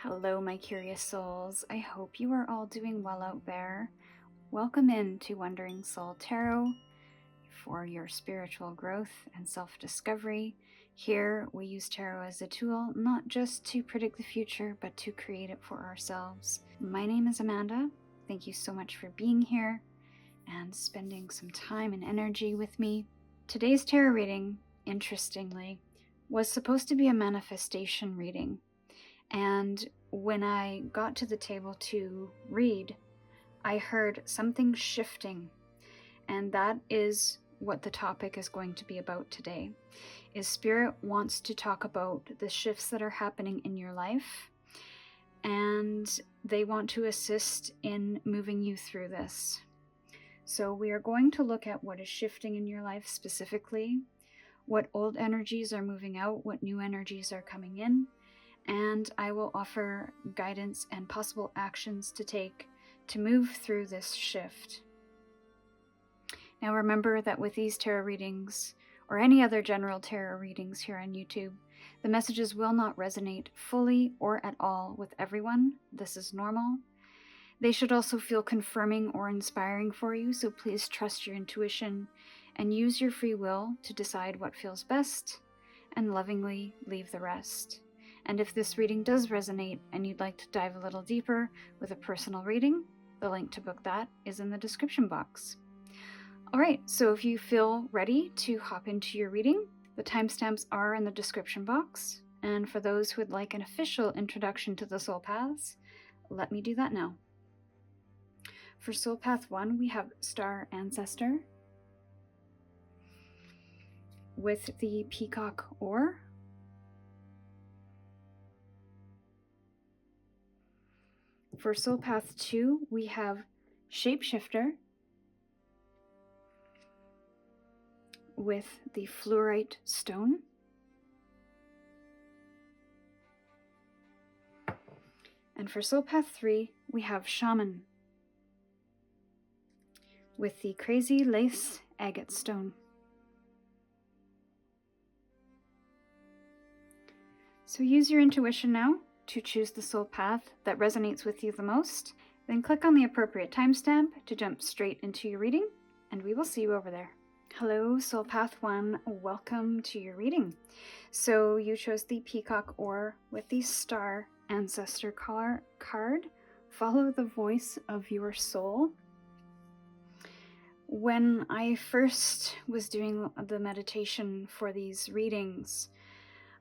Hello, my curious souls. I hope you are all doing well out there. Welcome in to Wandering Soul Tarot for your spiritual growth and self-discovery. Here, we use tarot as a tool, not just to predict the future, but to create it for ourselves. My name is Amanda. Thank you so much for being here and spending some time and energy with me. Today's tarot reading, interestingly, was supposed to be a manifestation reading. And when I got to the table to read, I heard something shifting. And that is what the topic is going to be about today. Is Spirit wants to talk about the shifts that are happening in your life. And they want to assist in moving you through this. So we are going to look at what is shifting in your life specifically, what old energies are moving out, what new energies are coming in, and I will offer guidance and possible actions to take to move through this shift. Now remember that with these tarot readings, or any other general tarot readings here on YouTube, the messages will not resonate fully or at all with everyone. This is normal. They should also feel confirming or inspiring for you, so please trust your intuition and use your free will to decide what feels best and lovingly leave the rest. And if this reading does resonate and you'd like to dive a little deeper with a personal reading, the link to book that is in the description box. Alright, so if you feel ready to hop into your reading, the timestamps are in the description box. And for those who would like an official introduction to the soul paths, let me do that now. For Soul Path 1, we have Star Ancestor with the Peacock Oar. For Soul Path 2, we have Shapeshifter with the Fluorite Stone. And for Soul Path 3, we have Shaman with the Crazy Lace Agate Stone. So use your intuition now to choose the soul path that resonates with you the most. Then click on the appropriate timestamp to jump straight into your reading, and we will see you over there. Hello, Soul Path 1, welcome to your reading. So you chose the Peacock Oar with the Star Ancestor card. Follow the voice of your soul. When I first was doing the meditation for these readings,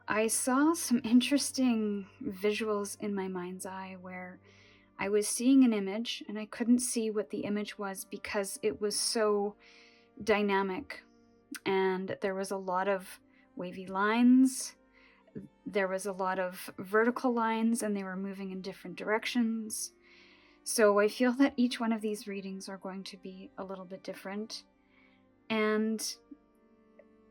I saw some interesting visuals in my mind's eye where I was seeing an image and I couldn't see what the image was because it was so dynamic, and there was a lot of wavy lines, there was a lot of vertical lines, and they were moving in different directions. So I feel that each one of these readings are going to be a little bit different. And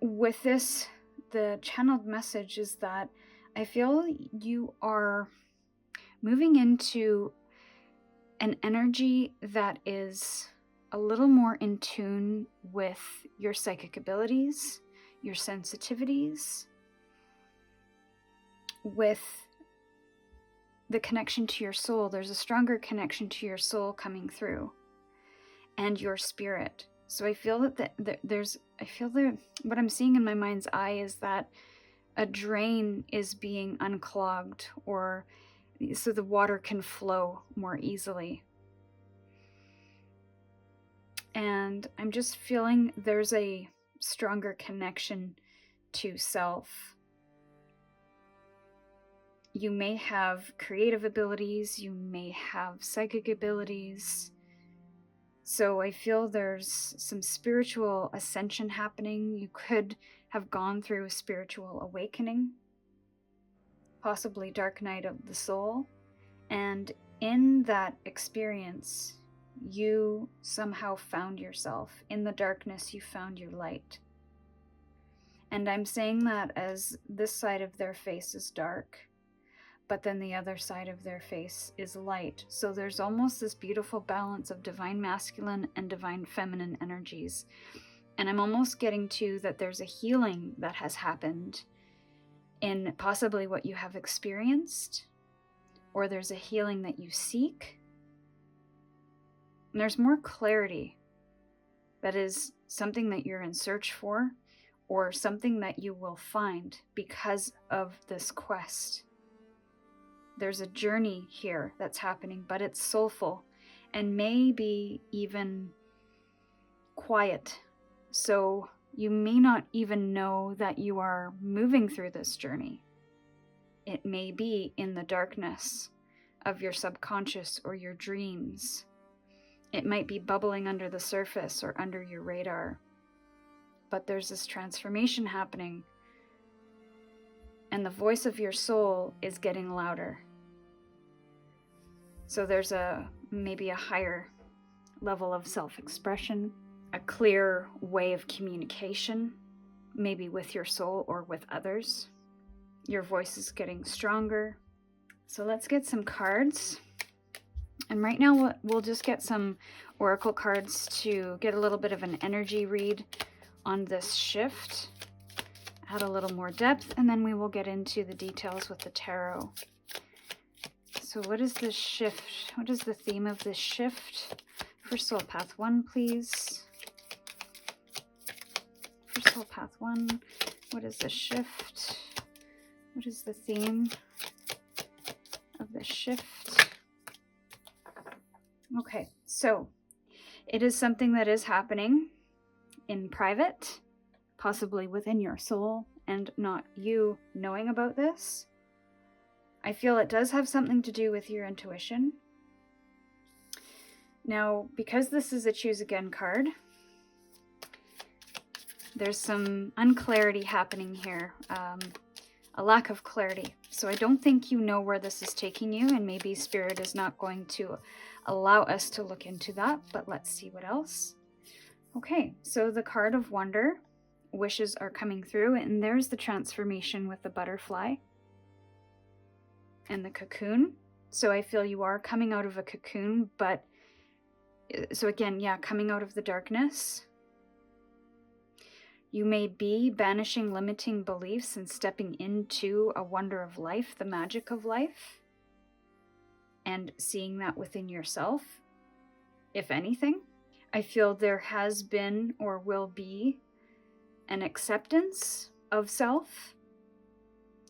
with this, the channeled message is that I feel you are moving into an energy that is a little more in tune with your psychic abilities, your sensitivities, with the connection to your soul. There's a stronger connection to your soul coming through, and your spirit. So I feel that what I'm seeing in my mind's eye is that a drain is being unclogged, or so the water can flow more easily. And I'm just feeling there's a stronger connection to self. You may have creative abilities, you may have psychic abilities. So I feel there's some spiritual ascension happening. You could have gone through a spiritual awakening, possibly dark night of the soul. And in that experience, you somehow found yourself. In the darkness, you found your light. And I'm saying that as this side of their face is dark, but then the other side of their face is light. So there's almost this beautiful balance of divine masculine and divine feminine energies. And I'm almost getting to that there's a healing that has happened in possibly what you have experienced, or there's a healing that you seek. And there's more clarity. That is something that you're in search for, or something that you will find because of this quest. There's a journey here that's happening, but it's soulful and maybe even quiet. So you may not even know that you are moving through this journey. It may be in the darkness of your subconscious or your dreams. It might be bubbling under the surface or under your radar. But there's this transformation happening, and the voice of your soul is getting louder. So there's maybe a higher level of self-expression, a clear way of communication, maybe with your soul or with others. Your voice is getting stronger. So let's get some cards. And right now we'll just get some oracle cards to get a little bit of an energy read on this shift, add a little more depth, and then we will get into the details with the tarot. So what is this shift? What is the theme of this shift? For Soul Path 1, please. For Soul Path 1, what is the shift? What is the theme of the shift? Okay, so it is something that is happening in private, possibly within your soul, and not you knowing about this. I feel it does have something to do with your intuition. Now, because this is a Choose Again card, there's some unclarity happening here, a lack of clarity. So I don't think you know where this is taking you, and maybe Spirit is not going to allow us to look into that, but let's see what else. Okay, so the card of Wonder, wishes are coming through, and there's the transformation with the butterfly and the cocoon. So I feel you are coming out of a cocoon, but so again, yeah, coming out of the darkness. You may be banishing limiting beliefs and stepping into a wonder of life, the magic of life, and seeing that within yourself, if anything. I feel there has been or will be an acceptance of self.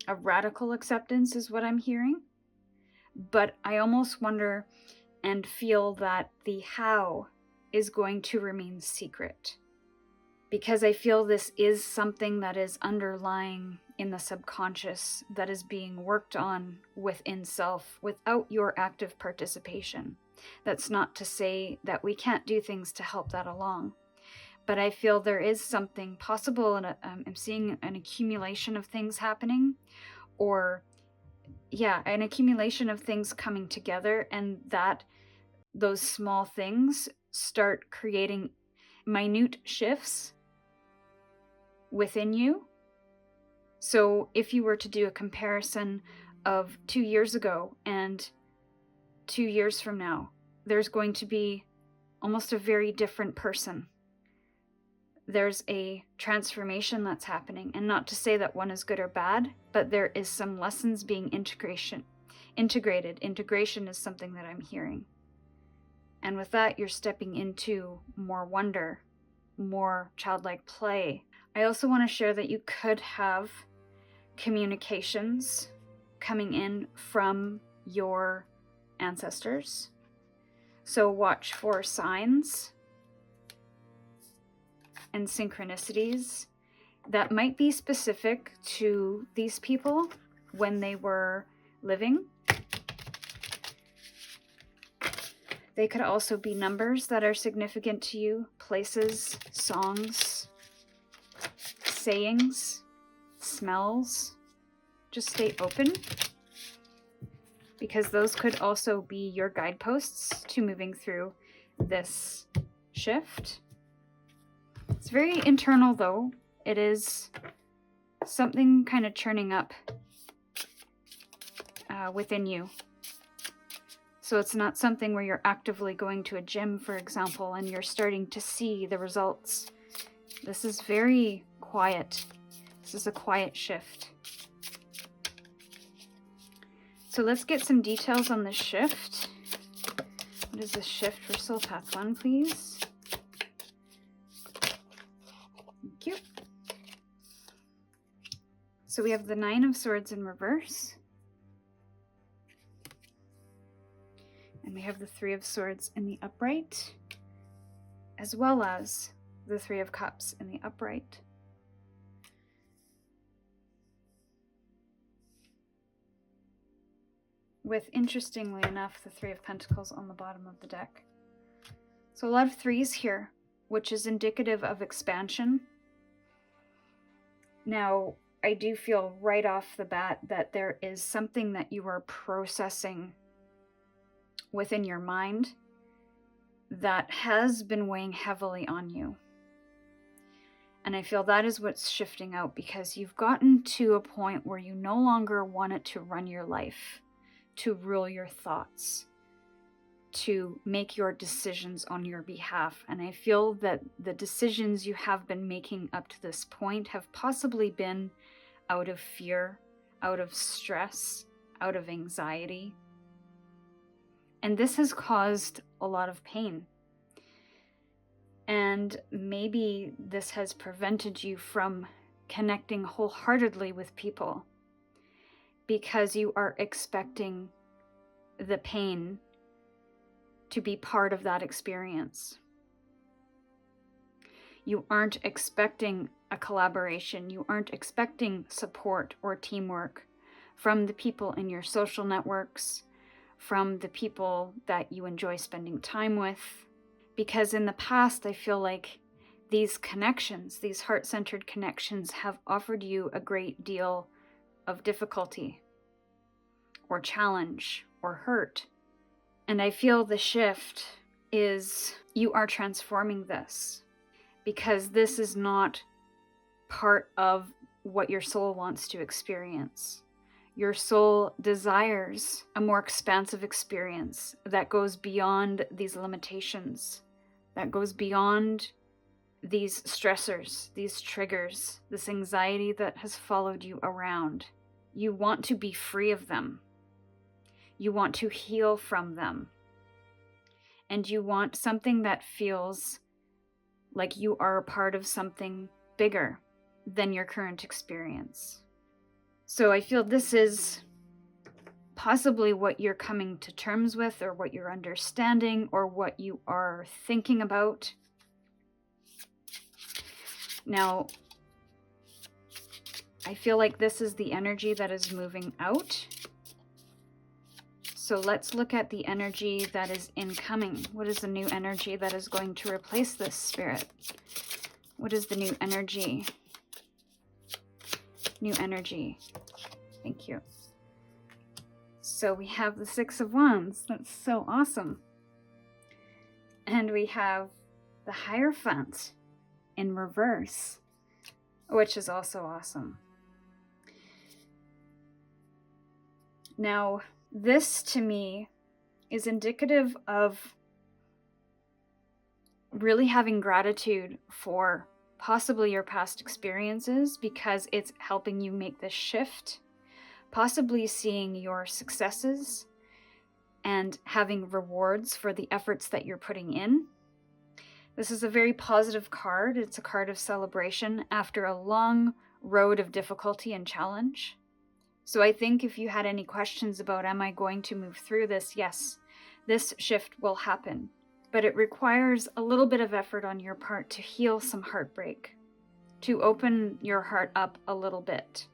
A radical acceptance is what I'm hearing. But I almost wonder and feel that the how is going to remain secret. Because I feel this is something that is underlying in the subconscious, that is being worked on within self without your active participation. That's not to say that we can't do things to help that along. But I feel there is something possible, and I'm seeing an accumulation of things happening, or yeah, an accumulation of things coming together, and that those small things start creating minute shifts within you. So if you were to do a comparison of 2 years ago and 2 years from now, there's going to be almost a very different person. There's a transformation that's happening, and not to say that one is good or bad, but there is some lessons being integrated. Integration is something that I'm hearing. And with that, you're stepping into more wonder, more childlike play. I also want to share that you could have communications coming in from your ancestors. So watch for signs and synchronicities that might be specific to these people when they were living. They could also be numbers that are significant to you, places, songs, sayings, smells. Just stay open, because those could also be your guideposts to moving through this shift. It's very internal though. It is something kind of churning up within you. So it's not something where you're actively going to a gym, for example, and you're starting to see the results. This is very quiet. This is a quiet shift. So let's get some details on the shift. What is the shift for Soul Path 1, please? Thank you. So we have the 9 of Swords in reverse. And we have the 3 of Swords in the upright, as well as the 3 of Cups in the upright. With, interestingly enough, the 3 of Pentacles on the bottom of the deck. So a lot of 3s here, which is indicative of expansion. Now, I do feel right off the bat that there is something that you are processing within your mind that has been weighing heavily on you. And I feel that is what's shifting out, because you've gotten to a point where you no longer want it to run your life, to rule your thoughts, to make your decisions on your behalf. And I feel that the decisions you have been making up to this point have possibly been out of fear, out of stress, out of anxiety. And this has caused a lot of pain. And maybe this has prevented you from connecting wholeheartedly with people, because you are expecting the pain to be part of that experience. You aren't expecting a collaboration. You aren't expecting support or teamwork from the people in your social networks, from the people that you enjoy spending time with. Because in the past, I feel like these connections, these heart-centered connections, have offered you a great deal of difficulty or challenge or hurt. And I feel the shift is you are transforming this, because this is not part of what your soul wants to experience. Your soul desires a more expansive experience that goes beyond these limitations, that goes beyond these stressors, these triggers, this anxiety that has followed you around. You want to be free of them. You want to heal from them. And you want something that feels like you are a part of something bigger than your current experience. So I feel this is possibly what you're coming to terms with, or what you're understanding, or what you are thinking about. Now, I feel like this is the energy that is moving out. So let's look at the energy that is incoming. What is the new energy that is going to replace this, Spirit? What is the new energy? New energy. Thank you. So we have the 6 of Wands. That's so awesome. And we have the Hierophant in reverse, which is also awesome. Now, this to me is indicative of really having gratitude for possibly your past experiences, because it's helping you make this shift, possibly seeing your successes and having rewards for the efforts that you're putting in. This is a very positive card. It's a card of celebration after a long road of difficulty and challenge. So I think if you had any questions about, am I going to move through this? Yes, this shift will happen, but it requires a little bit of effort on your part to heal some heartbreak, to open your heart up a little bit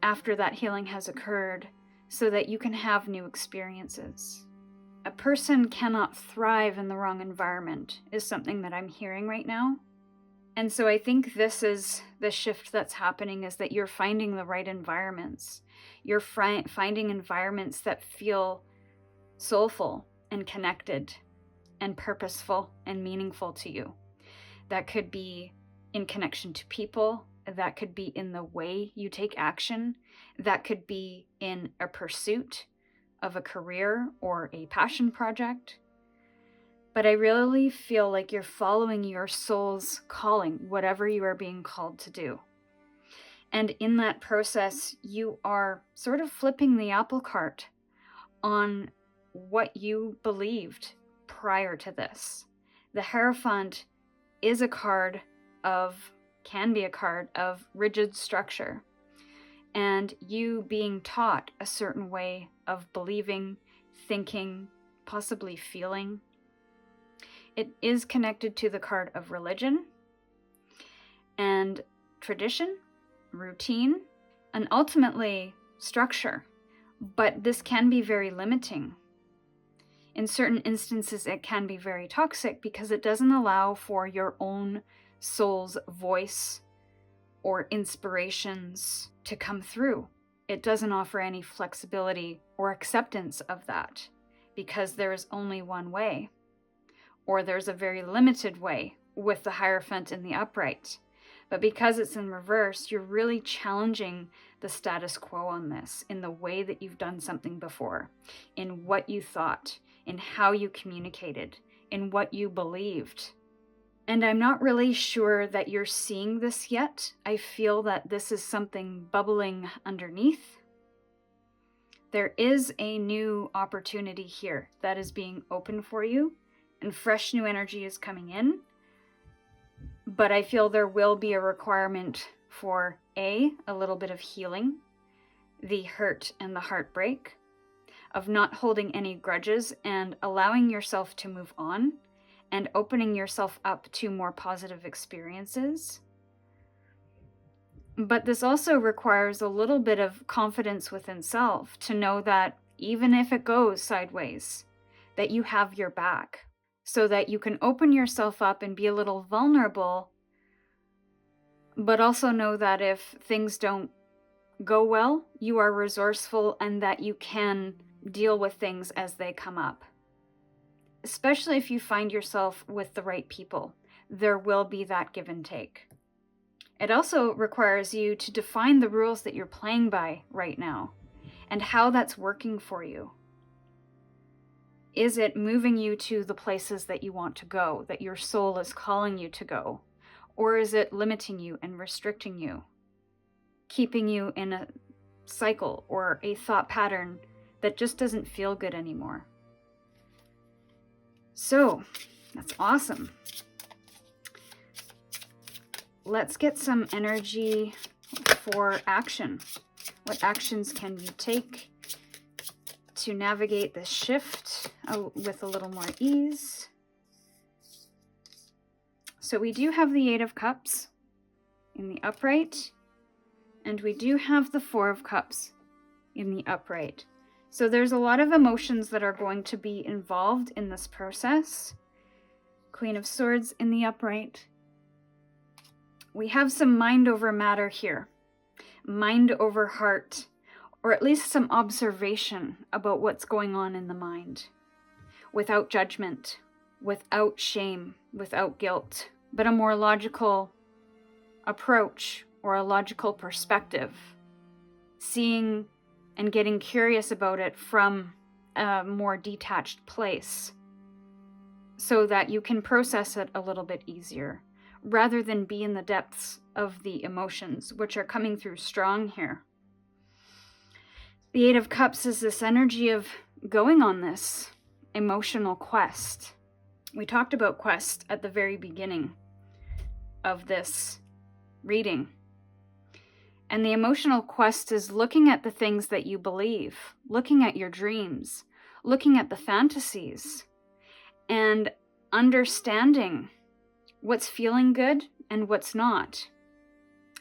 after that healing has occurred, so that you can have new experiences. A person cannot thrive in the wrong environment is something that I'm hearing right now. And so I think this is the shift that's happening, is that you're finding the right environments. You're finding environments that feel soulful and connected and purposeful and meaningful to you. That could be in connection to people. That could be in the way you take action. That could be in a pursuit of a career or a passion project. But I really feel like you're following your soul's calling, whatever you are being called to do. And in that process, you are sort of flipping the apple cart on what you believed prior to this. The Hierophant is can be a card of rigid structure, and you being taught a certain way of believing, thinking, possibly feeling. It is connected to the card of religion and tradition, routine, and ultimately structure. But this can be very limiting. In certain instances, it can be very toxic because it doesn't allow for your own soul's voice or inspirations to come through. It doesn't offer any flexibility or acceptance of that because there is only one way, or there's a very limited way with the Hierophant in the upright. But because it's in reverse, you're really challenging the status quo on this in the way that you've done something before, in what you thought, in how you communicated, in what you believed. And I'm not really sure that you're seeing this yet. I feel that this is something bubbling underneath. There is a new opportunity here that is being open for you, and fresh new energy is coming in. But I feel there will be a requirement for a little bit of healing, the hurt and the heartbreak, of not holding any grudges and allowing yourself to move on and opening yourself up to more positive experiences. But this also requires a little bit of confidence within self to know that even if it goes sideways, that you have your back, so that you can open yourself up and be a little vulnerable, but also know that if things don't go well, you are resourceful and that you can deal with things as they come up. Especially if you find yourself with the right people, there will be that give and take. It also requires you to define the rules that you're playing by right now and how that's working for you. Is it moving you to the places that you want to go, that your soul is calling you to go? Or is it limiting you and restricting you, keeping you in a cycle or a thought pattern that just doesn't feel good anymore? So, that's awesome. Let's get some energy for action. What actions can you take to navigate this shift with a little more ease? So we do have the 8 of Cups in the upright, and we do have the 4 of Cups in the upright. So there's a lot of emotions that are going to be involved in this process. Queen of Swords in the upright. We have some mind over matter here. Mind over heart, or at least some observation about what's going on in the mind. Without judgment, without shame, without guilt, but a more logical approach or a logical perspective. Seeing and getting curious about it from a more detached place so that you can process it a little bit easier rather than be in the depths of the emotions, which are coming through strong here. The 8 of Cups is this energy of going on this emotional quest. We talked about quest at the very beginning of this reading. And the emotional quest is looking at the things that you believe, looking at your dreams, looking at the fantasies, and understanding what's feeling good and what's not,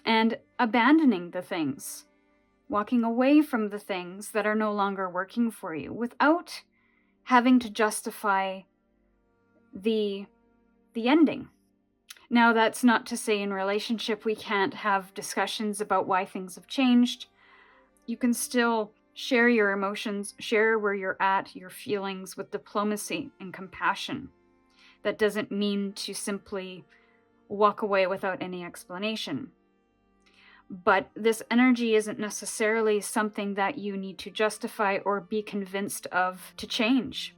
and abandoning the things, walking away from the things that are no longer working for you without having to justify the ending. Now, that's not to say in relationship we can't have discussions about why things have changed. You can still share your emotions, share where you're at, your feelings with diplomacy and compassion. That doesn't mean to simply walk away without any explanation. But this energy isn't necessarily something that you need to justify or be convinced of to change.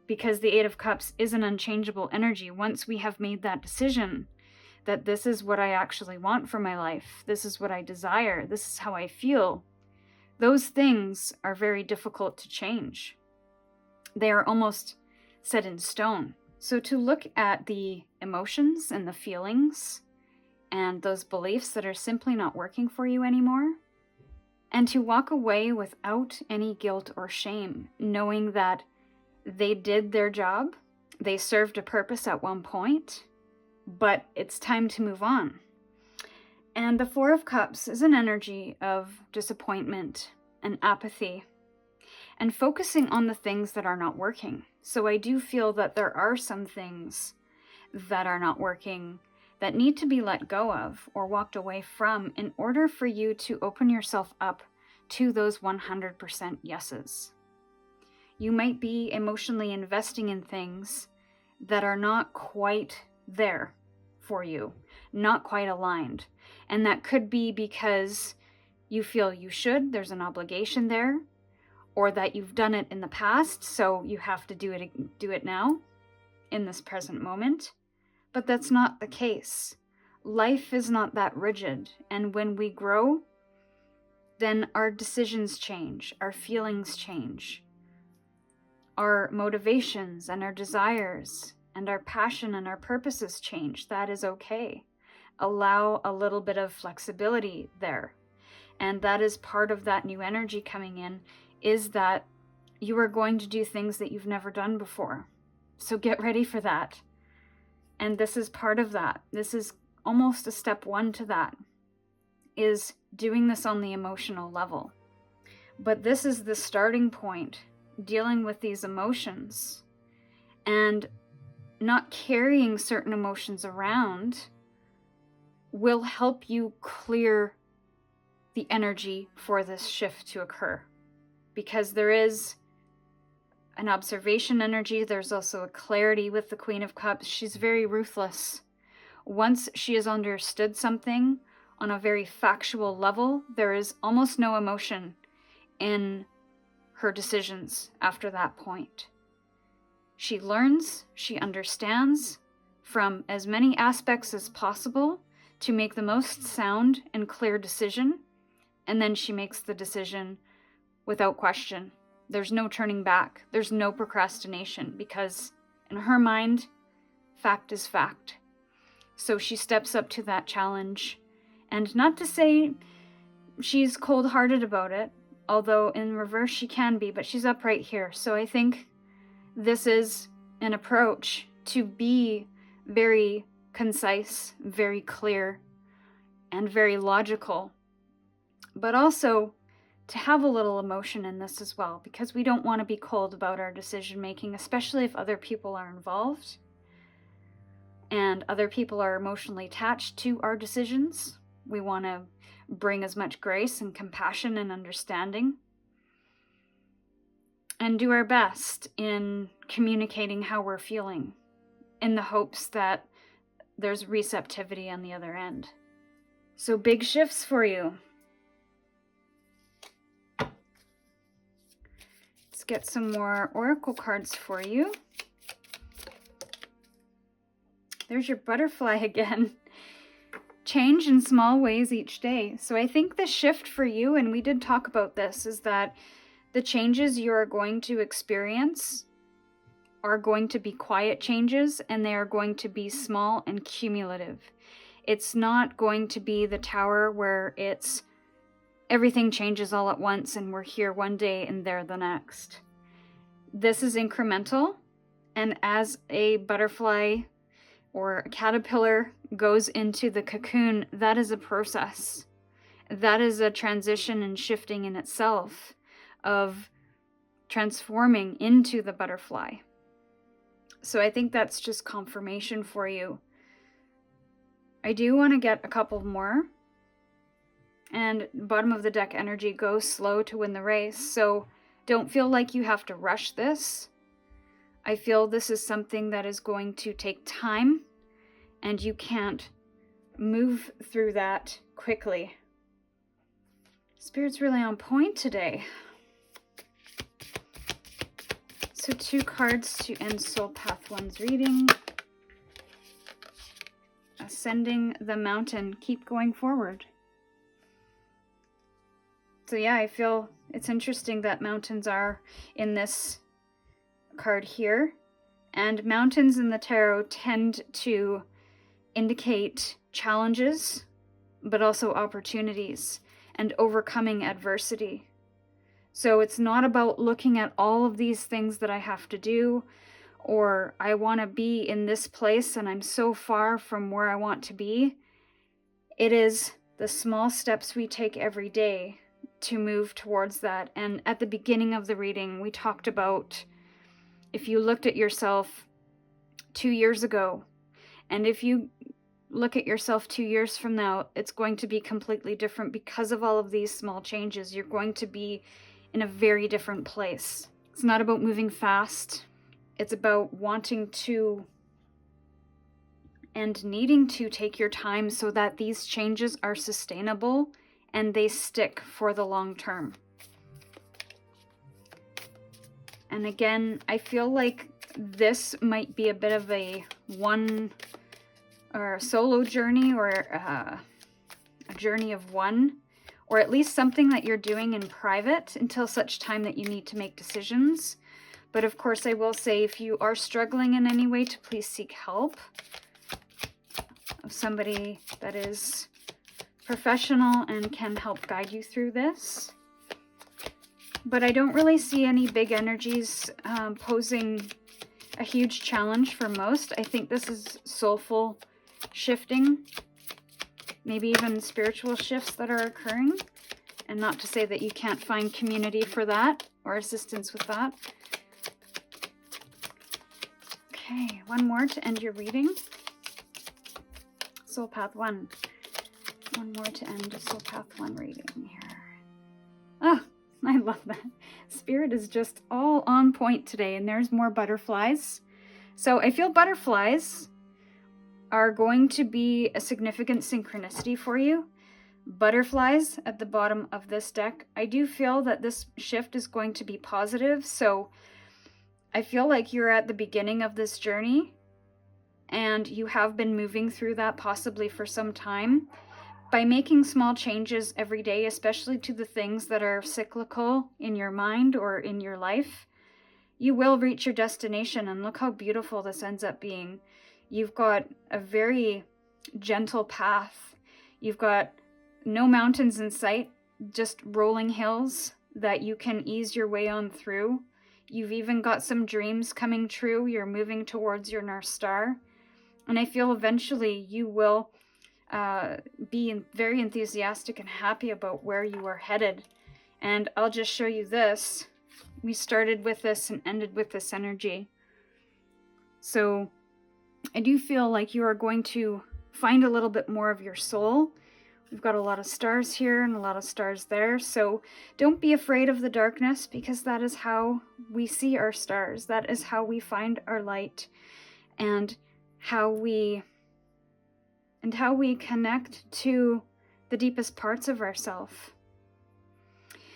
Because the 8 of Cups is an unchangeable energy. Once we have made that decision that this is what I actually want for my life, this is what I desire, this is how I feel, those things are very difficult to change. They are almost set in stone. So to look at the emotions and the feelings and those beliefs that are simply not working for you anymore, and to walk away without any guilt or shame, knowing that they did their job, they served a purpose at one point, but it's time to move on. And the Four of Cups is an energy of disappointment and apathy and focusing on the things that are not working. So I do feel that there are some things that are not working that need to be let go of or walked away from in order for you to open yourself up to those 100% yeses. You might be emotionally investing in things that are not quite there for you, not quite aligned. And that could be because you feel you should, there's an obligation there, or that you've done it in the past, so you have to do it now, in this present moment. But that's not the case. Life is not that rigid, and when we grow, then our decisions change, our feelings change, our motivations and our desires and our passion and our purposes change. That is okay. Allow a little bit of flexibility there. And that is part of that new energy coming in, is that you are going to do things that you've never done before. So get ready for that. And this is part of that. This is almost a step one to that, is doing this on the emotional level. But this is the starting point, dealing with these emotions and not carrying certain emotions around will help you clear the energy for this shift to occur. Because there is an observation energy, there's also a clarity with the Queen of Cups. She's very ruthless. Once she has understood something on a very factual level, there is almost no emotion in her decisions after that point. She learns, she understands from as many aspects as possible to make the most sound and clear decision, and then she makes the decision without question. There's no turning back. There's no procrastination, because in her mind, fact is fact. So she steps up to that challenge. And not to say she's cold-hearted about it, although in reverse she can be, but she's upright here. So I think this is an approach to be very concise, very clear, and very logical, but also to have a little emotion in this as well, because we don't want to be cold about our decision making, especially if other people are involved and other people are emotionally attached to our decisions. We want to bring as much grace and compassion and understanding and do our best in communicating how we're feeling in the hopes that there's receptivity on the other end. So big shifts for you. Let's get some more oracle cards for you. There's your butterfly again. Change in small ways each day. So I think the shift for you, and we did talk about this, is that the changes you are going to experience are going to be quiet changes, and they are going to be small and cumulative. It's not going to be the tower where it's everything changes all at once and we're here one day and there the next. This is incremental, and as a butterfly or a caterpillar goes into the cocoon, that is a process. That is a transition and shifting in itself of transforming into the butterfly. So I think that's just confirmation for you. I do want to get a couple more. And bottom of the deck energy, goes slow to win the race. So don't feel like you have to rush this. I feel this is something that is going to take time, and you can't move through that quickly. Spirit's really on point today. So 2 cards to end Soul Path 1's reading. Ascending the mountain. Keep going forward. So yeah, I feel it's interesting that mountains are in this card here. And mountains in the tarot tend to indicate challenges, but also opportunities and overcoming adversity. So it's not about looking at all of these things that I have to do, or I want to be in this place and I'm so far from where I want to be. It is the small steps we take every day to move towards that. And at the beginning of the reading, we talked about if you looked at yourself 2 years ago, and if you look at yourself 2 years from now, it's going to be completely different because of all of these small changes. You're going to be in a very different place. It's not about moving fast. It's about wanting to and needing to take your time so that these changes are sustainable and they stick for the long term. And again, I feel like this might be a bit of a one or a solo journey, or a journey of one, or at least something that you're doing in private until such time that you need to make decisions. But of course, I will say if you are struggling in any way, to please seek help of somebody that is professional and can help guide you through this. But I don't really see any big energies posing a huge challenge for most. I think this is soulful shifting, maybe even spiritual shifts that are occurring. And not to say that you can't find community for that or assistance with that. Okay, one more to end your reading. Soul Path 1. One more to end Soul Path 1 reading here. Oh, I love that. Spirit is just all on point today, and there's more butterflies. So I feel butterflies are going to be a significant synchronicity for you. Butterflies at the bottom of this deck. I do feel that this shift is going to be positive, so I feel like you're at the beginning of this journey, and you have been moving through that possibly for some time. By making small changes every day, especially to the things that are cyclical in your mind or in your life, you will reach your destination. And look how beautiful this ends up being. You've got a very gentle path. You've got no mountains in sight, just rolling hills that you can ease your way on through. You've even got some dreams coming true. You're moving towards your North Star. And I feel eventually you will be very enthusiastic and happy about where you are headed. And I'll just show you this. We started with this and ended with this energy. So I do feel like you are going to find a little bit more of your soul. We've got a lot of stars here and a lot of stars there. So don't be afraid of the darkness, because that is how we see our stars. That is how we find our light, and how we connect to the deepest parts of ourselves.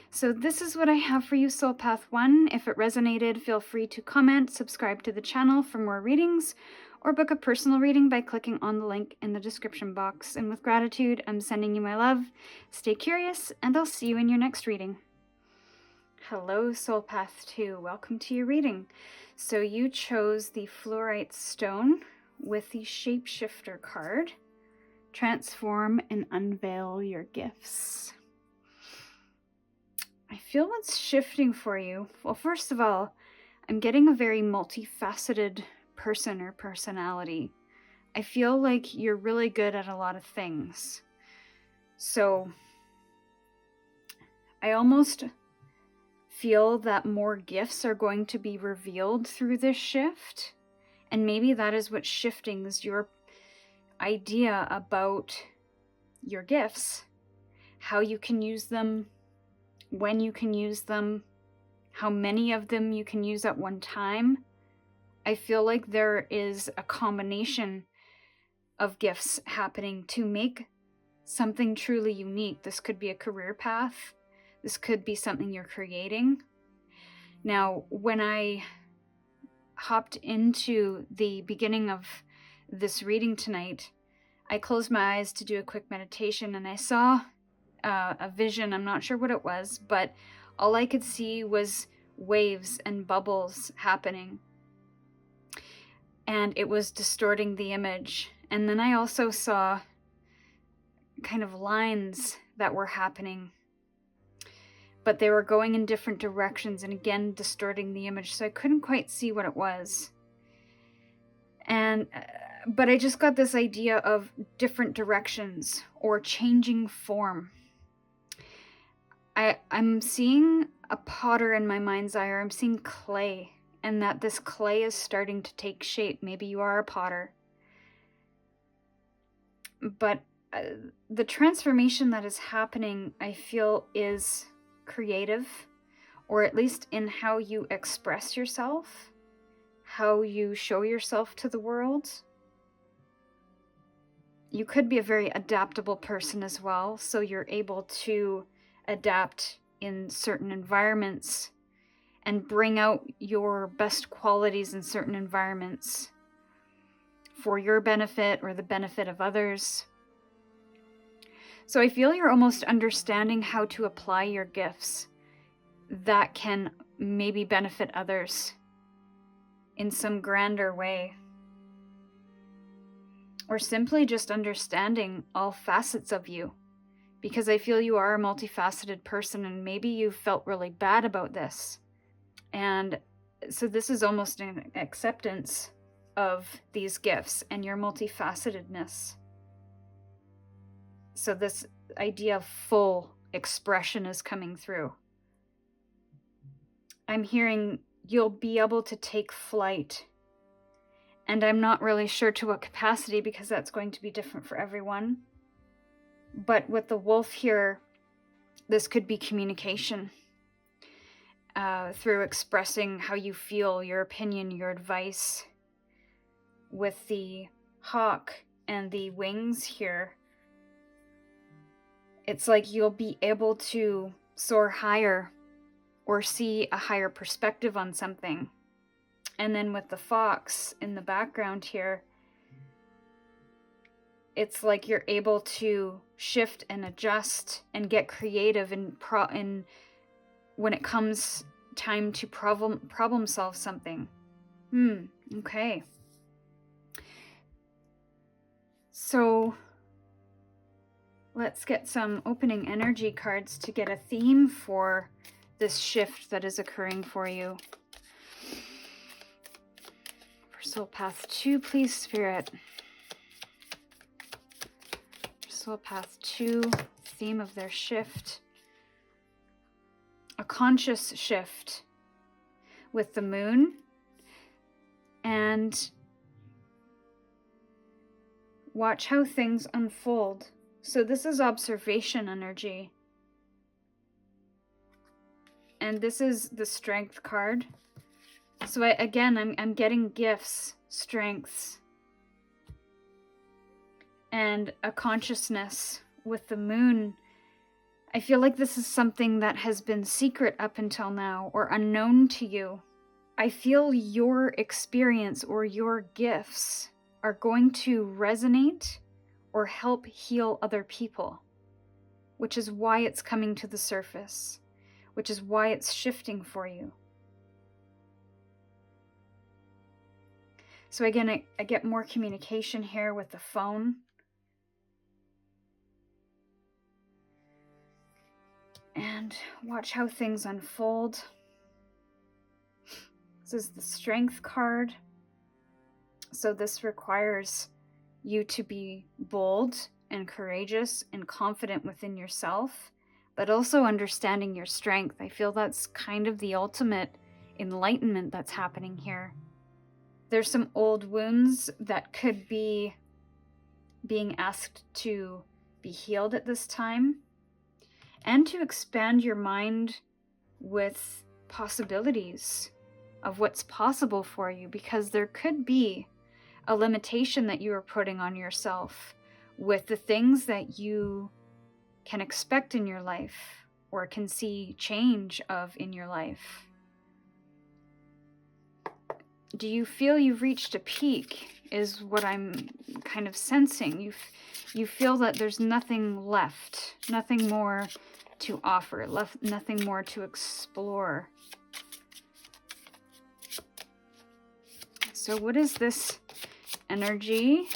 So this is what I have for you, Soul Path 1. If it resonated, feel free to comment, subscribe to the channel for more readings, or book a personal reading by clicking on the link in the description box. And with gratitude, I'm sending you my love. Stay curious, and I'll see you in your next reading. Hello, Soul Path 2. Welcome to your reading. So you chose the fluorite stone with the shapeshifter card. Transform and unveil your gifts. I feel what's shifting for you. Well, first of all, I'm getting a very multifaceted person or personality. I feel like you're really good at a lot of things. So I almost feel that more gifts are going to be revealed through this shift. And maybe that is what's shifting, is your idea about your gifts, how you can use them, when you can use them, how many of them you can use at one time. I feel like there is a combination of gifts happening to make something truly unique. This could be a career path. This could be something you're creating. Now, when I hopped into the beginning of this reading tonight, I closed my eyes to do a quick meditation, and I saw a vision. I'm not sure what it was, but all I could see was waves and bubbles happening. And it was distorting the image. And then I also saw kind of lines that were happening, but they were going in different directions and again distorting the image, so I couldn't quite see what it was. And but I just got this idea of different directions or changing form. I'm seeing a potter in my mind's eye, or I'm seeing clay, and that this clay is starting to take shape. Maybe you are a potter. But the transformation that is happening, I feel, is creative, or at least in how you express yourself, how you show yourself to the world. You could be a very adaptable person as well, so you're able to adapt in certain environments and bring out your best qualities in certain environments for your benefit or the benefit of others. So I feel you're almost understanding how to apply your gifts that can maybe benefit others in some grander way. Or simply just understanding all facets of you. Because I feel you are a multifaceted person, and maybe you felt really bad about this. And so this is almost an acceptance of these gifts and your multifacetedness. So this idea of full expression is coming through. I'm hearing you'll be able to take flight. And I'm not really sure to what capacity, because that's going to be different for everyone. But with the wolf here, this could be communication through expressing how you feel, your opinion, your advice. With the hawk and the wings here, it's like you'll be able to soar higher or see a higher perspective on something. And then with the fox in the background here, it's like you're able to shift and adjust and get creative in when it comes time to problem solve something. Okay. So let's get some opening energy cards to get a theme for this shift that is occurring for you. For Soul Path 2, please, Spirit. Soul Path 2, theme of their shift. A conscious shift with the moon. And watch how things unfold. So this is observation energy. And this is the strength card. So I'm getting gifts, strengths, and a consciousness with the moon. I feel like this is something that has been secret up until now, or unknown to you. I feel your experience or your gifts are going to resonate or help heal other people, which is why it's coming to the surface, which is why it's shifting for you. So again, I get more communication here with the phone. And watch how things unfold. This is the Strength card. So this requires you to be bold and courageous and confident within yourself, but also understanding your strength. I feel that's kind of the ultimate enlightenment that's happening here. There's some old wounds that could be being asked to be healed at this time, and to expand your mind with possibilities of what's possible for you, because there could be a limitation that you are putting on yourself with the things that you can expect in your life or can see change of in your life. Do you feel you've reached a peak is what I'm kind of sensing. You feel that there's nothing left, nothing more to offer, nothing more to explore. So what is this energy,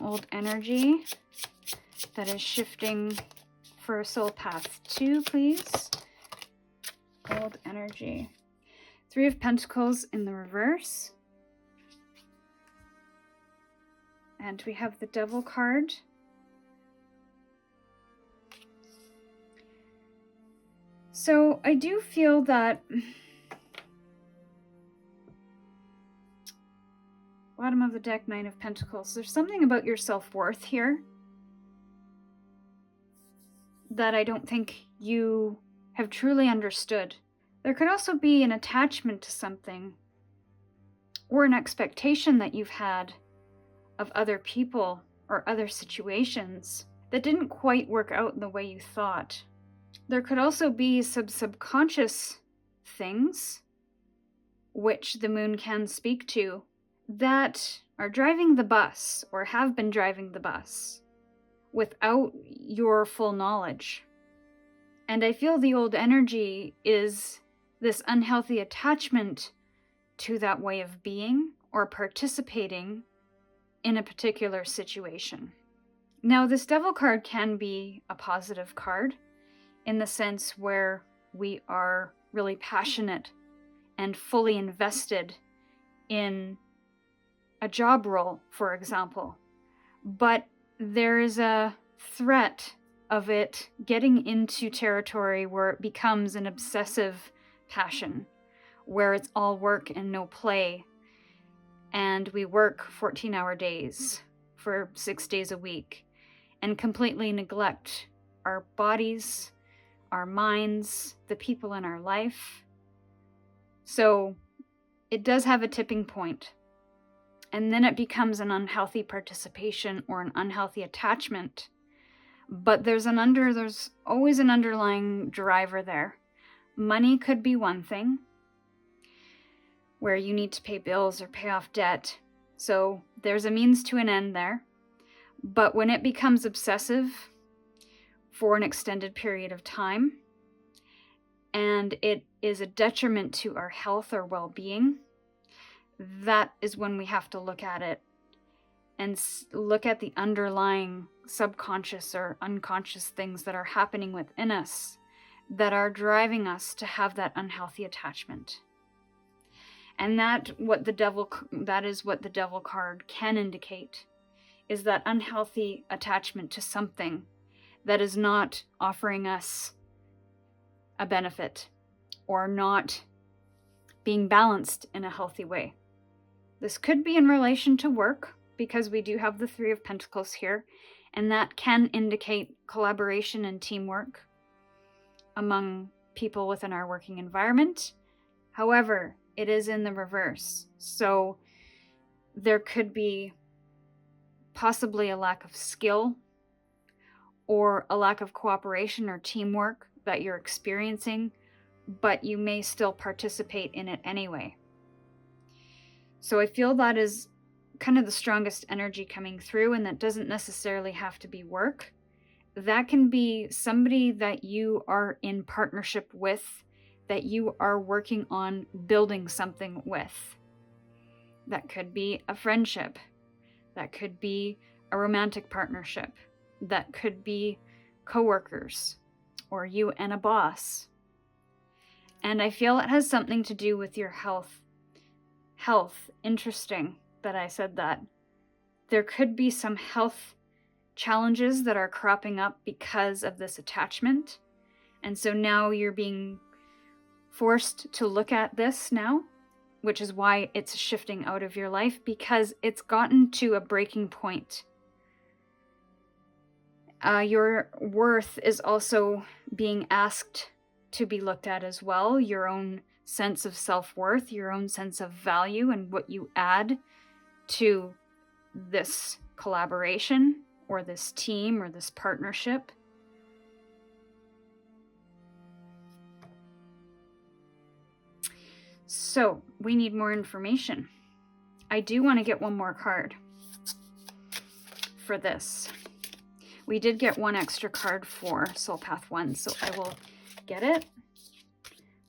old energy, that is shifting for soul path 2, please? Old energy. 3 of Pentacles in the reverse. And we have the Devil card. So I do feel that bottom of the deck, 9 of Pentacles. There's something about your self-worth here that I don't think you have truly understood. There could also be an attachment to something or an expectation that you've had of other people or other situations that didn't quite work out in the way you thought. There could also be some subconscious things, which the moon can speak to, that are driving the bus or have been driving the bus without your full knowledge. And I feel the old energy is this unhealthy attachment to that way of being or participating in a particular situation. Now, this Devil card can be a positive card in the sense where we are really passionate and fully invested in a job role, for example. But there is a threat of it getting into territory where it becomes an obsessive passion, where it's all work and no play, and we work 14-hour days for 6 days a week and completely neglect our bodies, our minds, the people in our life. So it does have a tipping point. And then it becomes an unhealthy participation or an unhealthy attachment. But there's always an underlying driver there. Money could be one thing, where you need to pay bills or pay off debt. So there's a means to an end there. But when it becomes obsessive for an extended period of time, and it is a detriment to our health or well-being, that is when we have to look at it and look at the underlying subconscious or unconscious things that are happening within us that are driving us to have that unhealthy attachment. And that is what the Devil card can indicate, is that unhealthy attachment to something that is not offering us a benefit or not being balanced in a healthy way. This could be in relation to work, because we do have the 3 of Pentacles here, and that can indicate collaboration and teamwork among people within our working environment. However, it is in the reverse, so there could be possibly a lack of skill or a lack of cooperation or teamwork that you're experiencing, but you may still participate in it anyway. So I feel that is kind of the strongest energy coming through, and that doesn't necessarily have to be work. That can be somebody that you are in partnership with, that you are working on building something with. That could be a friendship. That could be a romantic partnership. That could be coworkers, or you and a boss. And I feel it has something to do with your health. Interesting that I said that. There could be some health challenges that are cropping up because of this attachment. And so now you're being forced to look at this now, which is why it's shifting out of your life, because it's gotten to a breaking point. Your worth is also being asked to be looked at as well. Your own sense of self-worth, your own sense of value, and what you add to this collaboration or this team or this partnership. So we need more information. I do want to get one more card. for this. We did get one extra card for Soul Path 1, so I will get it.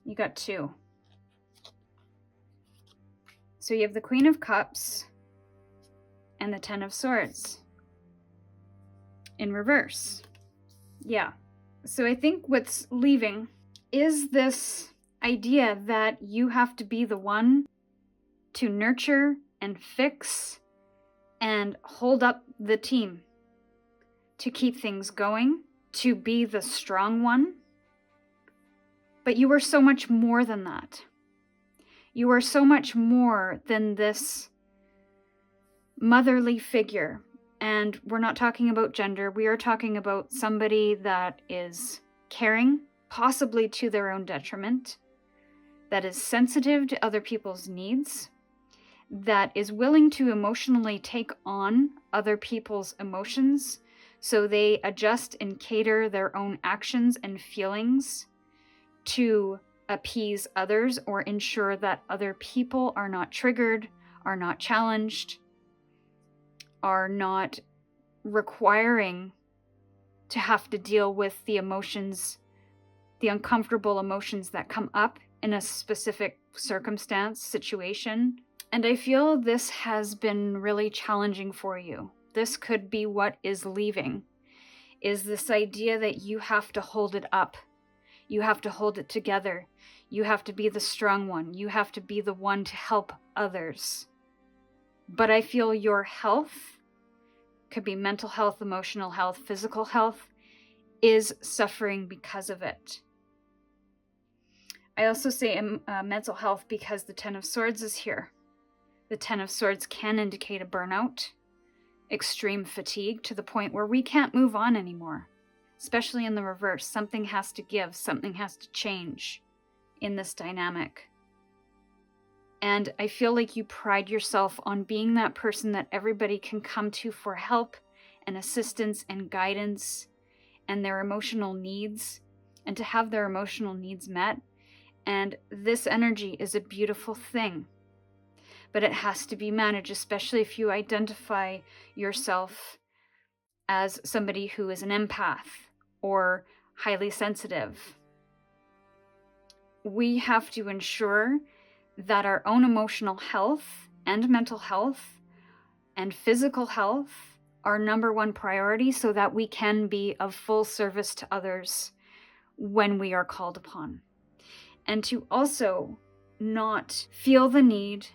You got 2. So you have the Queen of Cups and the Ten of Swords in reverse. Yeah. So I think what's leaving is this idea that you have to be the one to nurture and fix and hold up the team, to keep things going, to be the strong one. But you are so much more than that. You are so much more than this motherly figure. And we're not talking about gender. We are talking about somebody that is caring, possibly to their own detriment, that is sensitive to other people's needs, that is willing to emotionally take on other people's emotions so they adjust and cater their own actions and feelings to appease others or ensure that other people are not triggered, are not challenged, are not requiring to have to deal with the emotions, the uncomfortable emotions that come up in a specific circumstance, situation. And I feel this has been really challenging for you. This could be what is leaving, is this idea that you have to hold it up. You have to hold it together. You have to be the strong one. You have to be the one to help others. But I feel your health, could be mental health, emotional health, physical health, is suffering because of it. I also say mental health because the Ten of Swords is here. The Ten of Swords can indicate a burnout, extreme fatigue to the point where we can't move on anymore. Especially in the reverse, something has to give, something has to change in this dynamic. And I feel like you pride yourself on being that person that everybody can come to for help and assistance and guidance and their emotional needs, and to have their emotional needs met. And this energy is a beautiful thing, but it has to be managed, especially if you identify yourself as somebody who is an empath or highly sensitive. We have to ensure that our own emotional health and mental health and physical health are number one priority so that we can be of full service to others when we are called upon. And to also not feel the need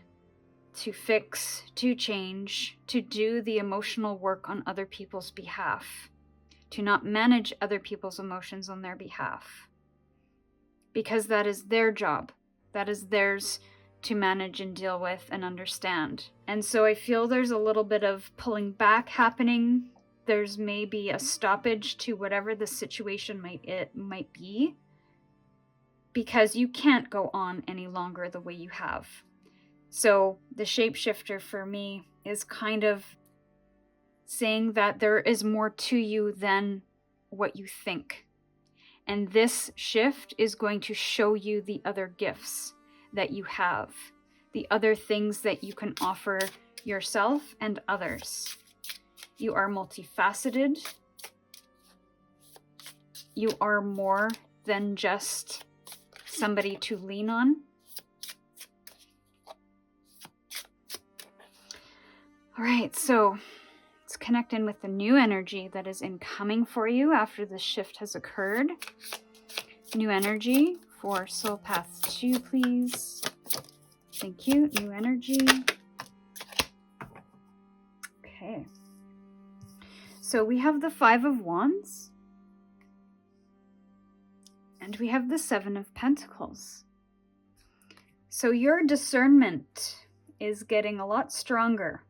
to fix, to change, to do the emotional work on other people's behalf, to not manage other people's emotions on their behalf, because that is their job. That is theirs to manage and deal with and understand. And so I feel there's a little bit of pulling back happening. There's maybe a stoppage to whatever the situation might be, because you can't go on any longer the way you have. So the shapeshifter for me is kind of saying that there is more to you than what you think. And this shift is going to show you the other gifts that you have, the other things that you can offer yourself and others. You are multifaceted. You are more than just somebody to lean on. All right, so let's connect in with the new energy that is incoming for you after the shift has occurred. New energy for Soul Path 2, please. Thank you. New energy. Okay. So we have the Five of Wands. And we have the Seven of Pentacles. So your discernment is getting a lot stronger.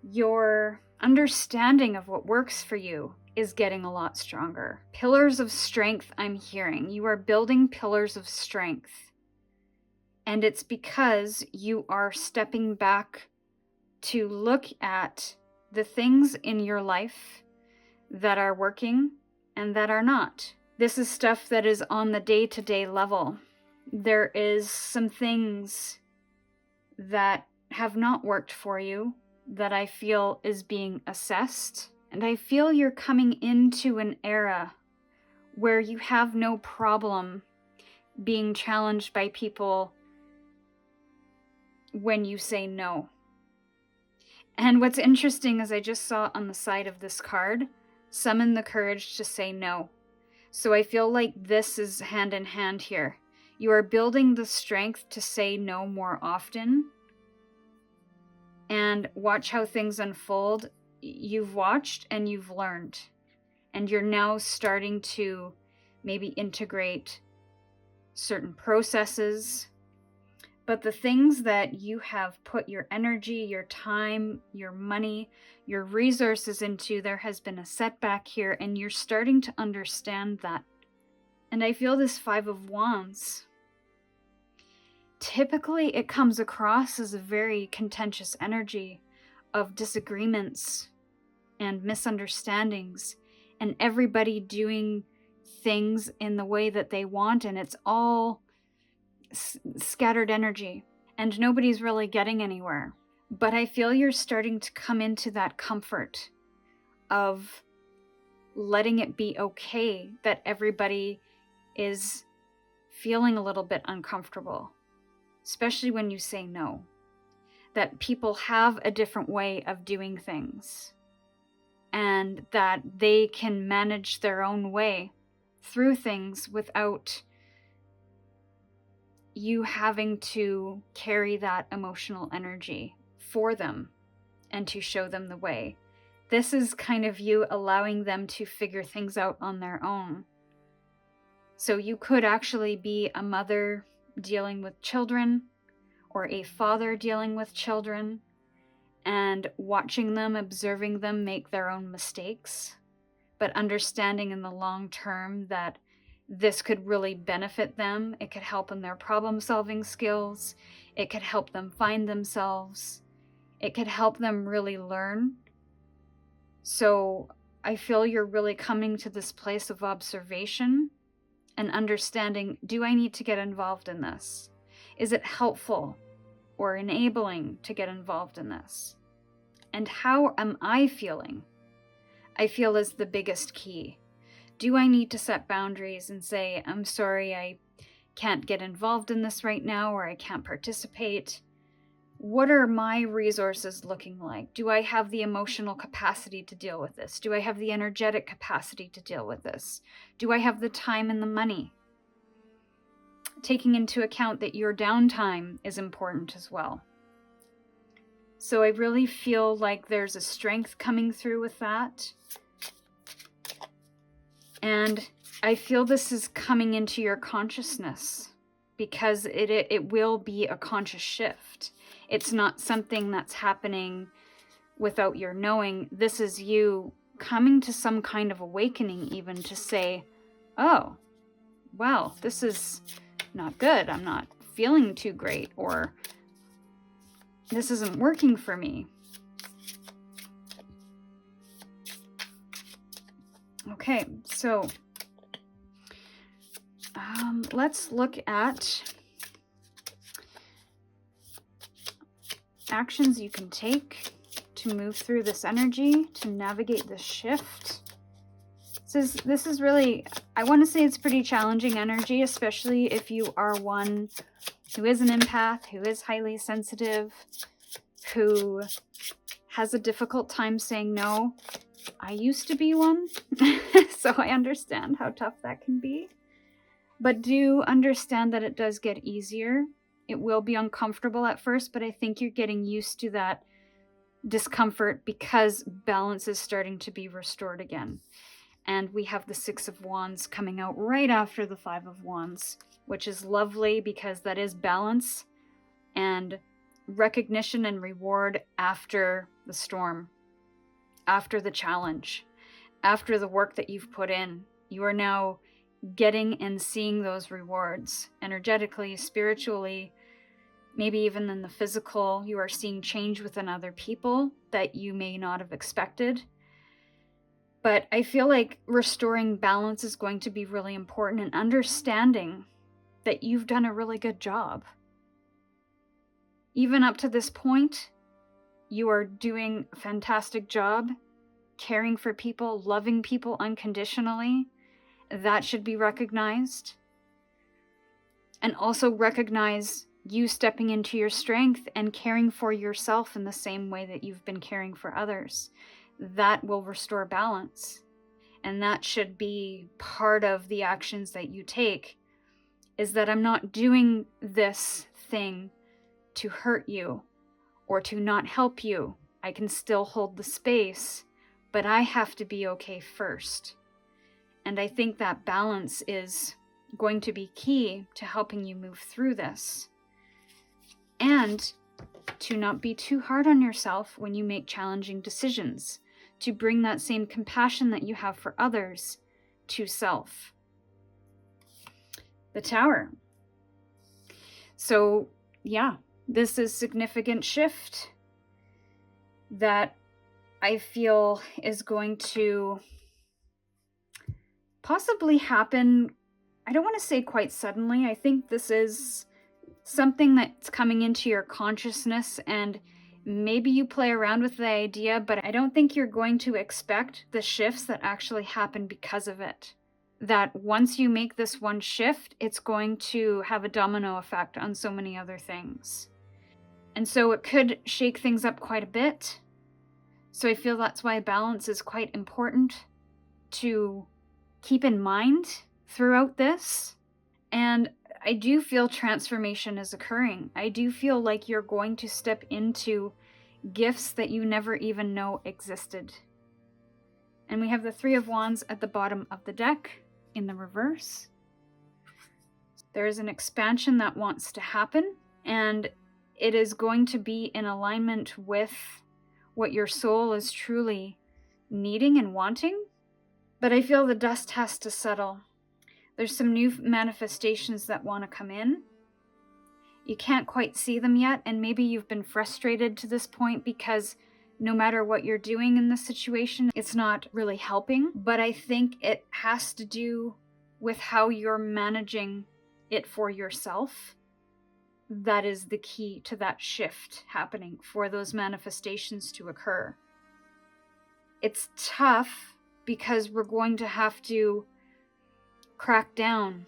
Your understanding of what works for you is getting a lot stronger. Pillars of strength, I'm hearing. You are building pillars of strength. And it's because you are stepping back to look at the things in your life that are working and that are not. This is stuff that is on the day-to-day level. There is some things that have not worked for you, that I feel is being assessed. And I feel you're coming into an era where you have no problem being challenged by people when you say no. And what's interesting is I just saw on the side of this card, summon the courage to say no. So I feel like this is hand in hand here. You are building the strength to say no more often. And watch how things unfold. You've watched and you've learned. And you're now starting to maybe integrate certain processes. But the things that you have put your energy, your time, your money, your resources into, there has been a setback here, and you're starting to understand that. And I feel this Five of Wands. Typically, it comes across as a very contentious energy of disagreements and misunderstandings, and everybody doing things in the way that they want, and it's all scattered energy, and nobody's really getting anywhere. But I feel you're starting to come into that comfort of letting it be okay that everybody is feeling a little bit uncomfortable, especially when you say no. That people have a different way of doing things, and that they can manage their own way through things without you having to carry that emotional energy for them and to show them the way. This is kind of you allowing them to figure things out on their own. So you could actually be a mother dealing with children, or a father dealing with children, and watching them, observing them make their own mistakes, but understanding in the long term that this could really benefit them. It could help in their problem-solving skills. It could help them find themselves. It could help them really learn. So I feel you're really coming to this place of observation and understanding, do I need to get involved in this? Is it helpful or enabling to get involved in this? And how am I feeling? I feel is the biggest key. Do I need to set boundaries and say, I'm sorry, I can't get involved in this right now, or I can't participate? What are my resources looking like? Do I have the emotional capacity to deal with this? Do I have the energetic capacity to deal with this? Do I have the time and the money? Taking into account that your downtime is important as well. So I really feel like there's a strength coming through with that. And I feel this is coming into your consciousness, because it will be a conscious shift. It's not something that's happening without your knowing. This is you coming to some kind of awakening, even to say, oh, well, this is not good. I'm not feeling too great, or this isn't working for me. Okay, so let's look at actions you can take to move through this energy, to navigate this shift. This is really, I want to say it's pretty challenging energy, especially if you are one who is an empath, who is highly sensitive, who has a difficult time saying no. I used to be one, so I understand how tough that can be. But do understand that it does get easier. It will be uncomfortable at first, but I think you're getting used to that discomfort because balance is starting to be restored again. And we have the Six of Wands coming out right after the Five of Wands, which is lovely because that is balance and recognition and reward after the storm, after the challenge, after the work that you've put in. You are now getting and seeing those rewards energetically, spiritually, maybe even in the physical. You are seeing change within other people that you may not have expected. But I feel like restoring balance is going to be really important, and understanding that you've done a really good job. Even up to this point, You are doing a fantastic job caring for people, loving people unconditionally. That should be recognized. And also recognize you stepping into your strength and caring for yourself in the same way that you've been caring for others. That will restore balance. And that should be part of the actions that you take, is that I'm not doing this thing to hurt you or to not help you. I can still hold the space, but I have to be okay first. And I think that balance is going to be key to helping you move through this. And to not be too hard on yourself when you make challenging decisions, to bring that same compassion that you have for others to self. The Tower. So, yeah, this is significant shift that I feel is going to possibly happen. I don't want to say quite suddenly. I think this is something that's coming into your consciousness, and maybe you play around with the idea, but I don't think you're going to expect the shifts that actually happen because of it. That once you make this one shift, it's going to have a domino effect on so many other things. And so it could shake things up quite a bit. So I feel that's why balance is quite important to keep in mind throughout this. And I do feel transformation is occurring. I do feel like you're going to step into gifts that you never even know existed. And we have the Three of Wands at the bottom of the deck in the reverse. There is an expansion that wants to happen, and it is going to be in alignment with what your soul is truly needing and wanting. But I feel the dust has to settle. There's some new manifestations that want to come in. You can't quite see them yet, and maybe you've been frustrated to this point because no matter what you're doing in this situation, it's not really helping. But I think it has to do with how you're managing it for yourself. That is the key to that shift happening, for those manifestations to occur. It's tough because we're going to have to crack down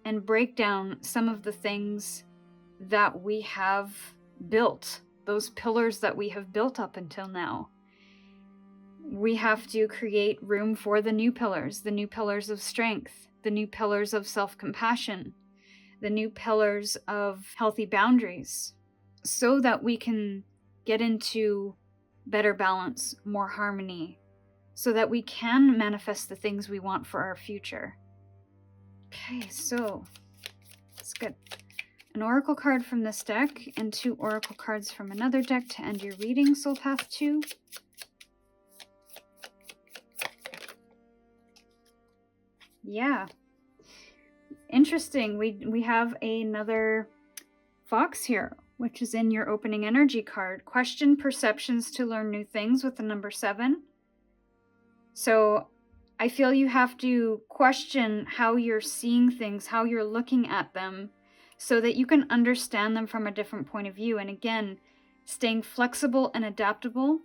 and break down some of the things that we have built, those pillars that we have built up until now. We have to create room for the new pillars of strength, the new pillars of self-compassion, the new pillars of healthy boundaries, so that we can get into better balance, more harmony, so that we can manifest the things we want for our future. Okay, so let's get an oracle card from this deck and 2 oracle cards from another deck to end your reading, Soul Path 2. Yeah. Interesting. We have another fox here, which is in your opening energy card. Question perceptions to learn new things with the number 7. So I feel you have to question how you're seeing things, how you're looking at them, so that you can understand them from a different point of view. And again, staying flexible and adaptable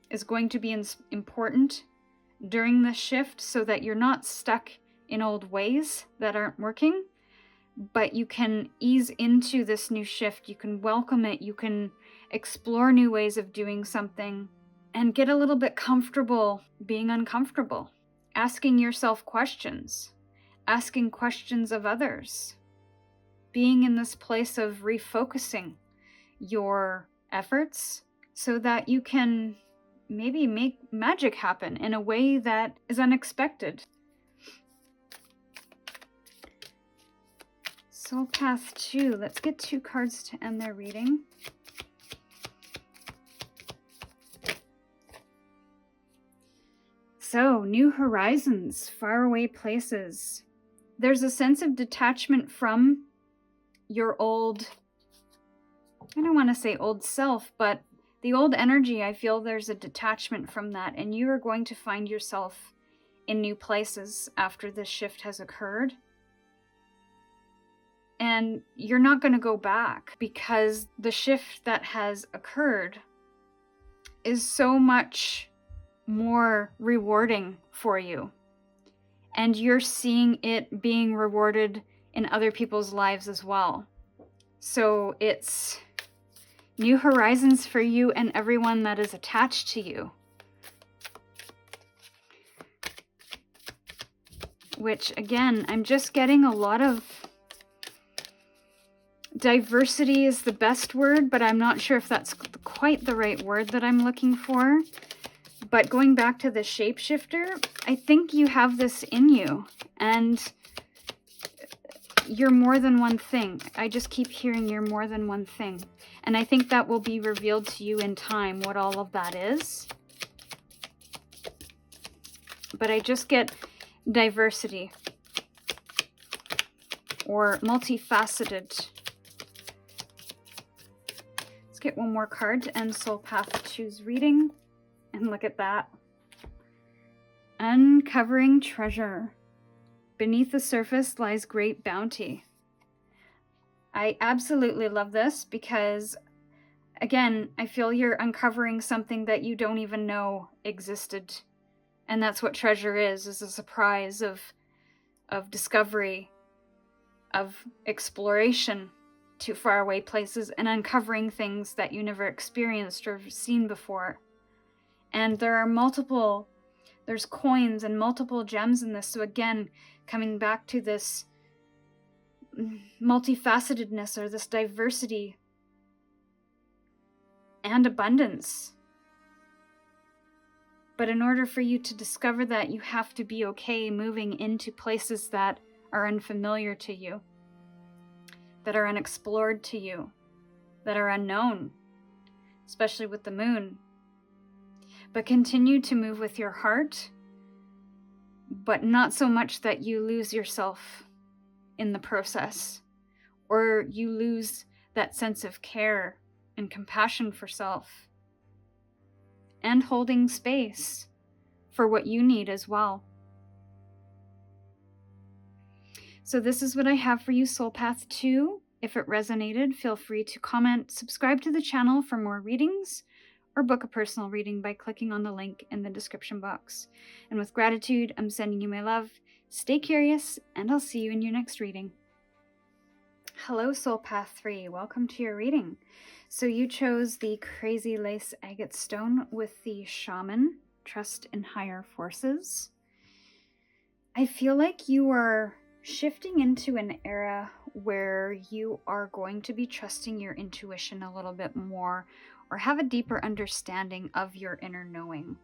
is going to be important during this shift, so that you're not stuck in old ways that aren't working, but you can ease into this new shift. You can welcome it. You can explore new ways of doing something and get a little bit comfortable being uncomfortable, asking yourself questions, asking questions of others, being in this place of refocusing your efforts so that you can maybe make magic happen in a way that is unexpected. Soul Path 2. Let's get 2 cards to end their reading. So, new horizons, faraway places. There's a sense of detachment from your old, I don't want to say old self, but the old energy. I feel there's a detachment from that, and you are going to find yourself in new places after this shift has occurred. And you're not going to go back, because the shift that has occurred is so much more rewarding for you. And you're seeing it being rewarded in other people's lives as well. So it's new horizons for you and everyone that is attached to you. Which, again, I'm just getting a lot of diversity is the best word, but I'm not sure if that's quite the right word that I'm looking for. But going back to the shapeshifter, I think you have this in you, and you're more than one thing. I just keep hearing you're more than one thing. And I think that will be revealed to you in time, what all of that is. But I just get diversity or multifaceted. Let's get one more card to end Soul Path 2's reading. And look at that. Uncovering treasure. Beneath the surface lies great bounty. I absolutely love this because, again, I feel you're uncovering something that you don't even know existed. And that's what treasure is a surprise of discovery, of exploration to faraway places and uncovering things that you never experienced or seen before. And there are there's coins and multiple gems in this. So again, coming back to this multifacetedness or this diversity and abundance. But in order for you to discover that, you have to be okay moving into places that are unfamiliar to you, that are unexplored to you, that are unknown, especially with the moon. But continue to move with your heart, but not so much that you lose yourself in the process, or you lose that sense of care and compassion for self, and holding space for what you need as well. So this is what I have for you, Soul Path 2. If it resonated, feel free to comment, subscribe to the channel for more readings, or book a personal reading by clicking on the link in the description box. And with gratitude, I'm sending you my love. Stay curious, and I'll see you in your next reading. Hello, Soul Path 3. Welcome to your reading. So you chose the Crazy Lace Agate Stone with the Shaman, Trust in Higher Forces. I feel like you are shifting into an era where you are going to be trusting your intuition a little bit more, or have a deeper understanding of your inner knowing.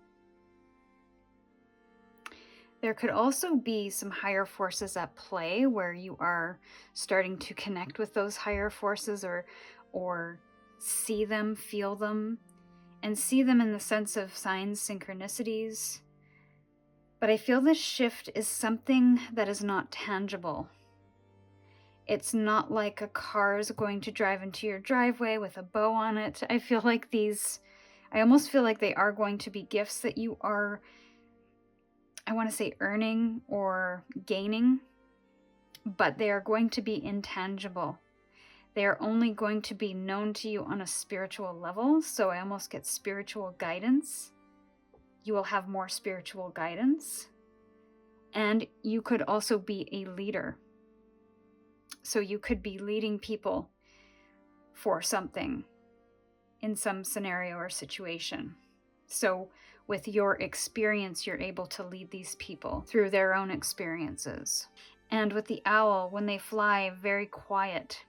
There could also be some higher forces at play where you are starting to connect with those higher forces, or see them, feel them, and see them in the sense of signs, synchronicities. But I feel this shift is something that is not tangible. It's not like a car is going to drive into your driveway with a bow on it. I almost feel like they are going to be gifts that you are, I want to say, earning or gaining, but they are going to be intangible. They are only going to be known to you on a spiritual level. So I almost get spiritual guidance. You will have more spiritual guidance. And you could also be a leader. So you could be leading people for something in some scenario or situation. So with your experience, you're able to lead these people through their own experiences. And with the owl, when they fly, very quiet.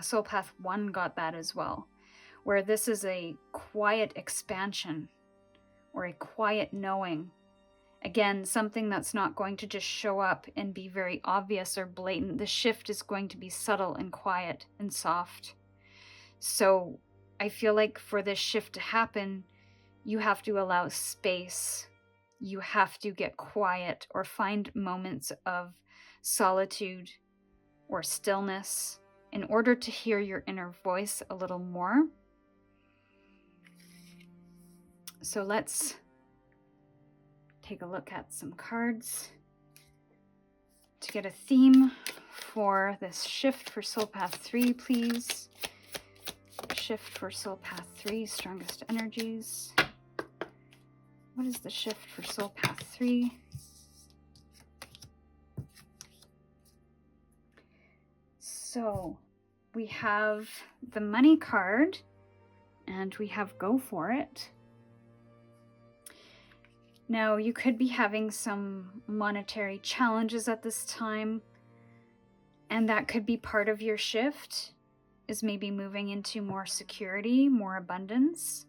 Soul Path 1 got that as well, where this is a quiet expansion or a quiet knowing. Again, something that's not going to just show up and be very obvious or blatant. The shift is going to be subtle and quiet and soft. So I feel like for this shift to happen, you have to allow space. You have to get quiet or find moments of solitude or stillness in order to hear your inner voice a little more. So let's take a look at some cards to get a theme for this shift for Soul Path 3, please. Shift for Soul Path 3, strongest energies. What is the shift for Soul Path 3? So we have the money card and we have go for it. Now, you could be having some monetary challenges at this time, and that could be part of your shift, is maybe moving into more security, more abundance.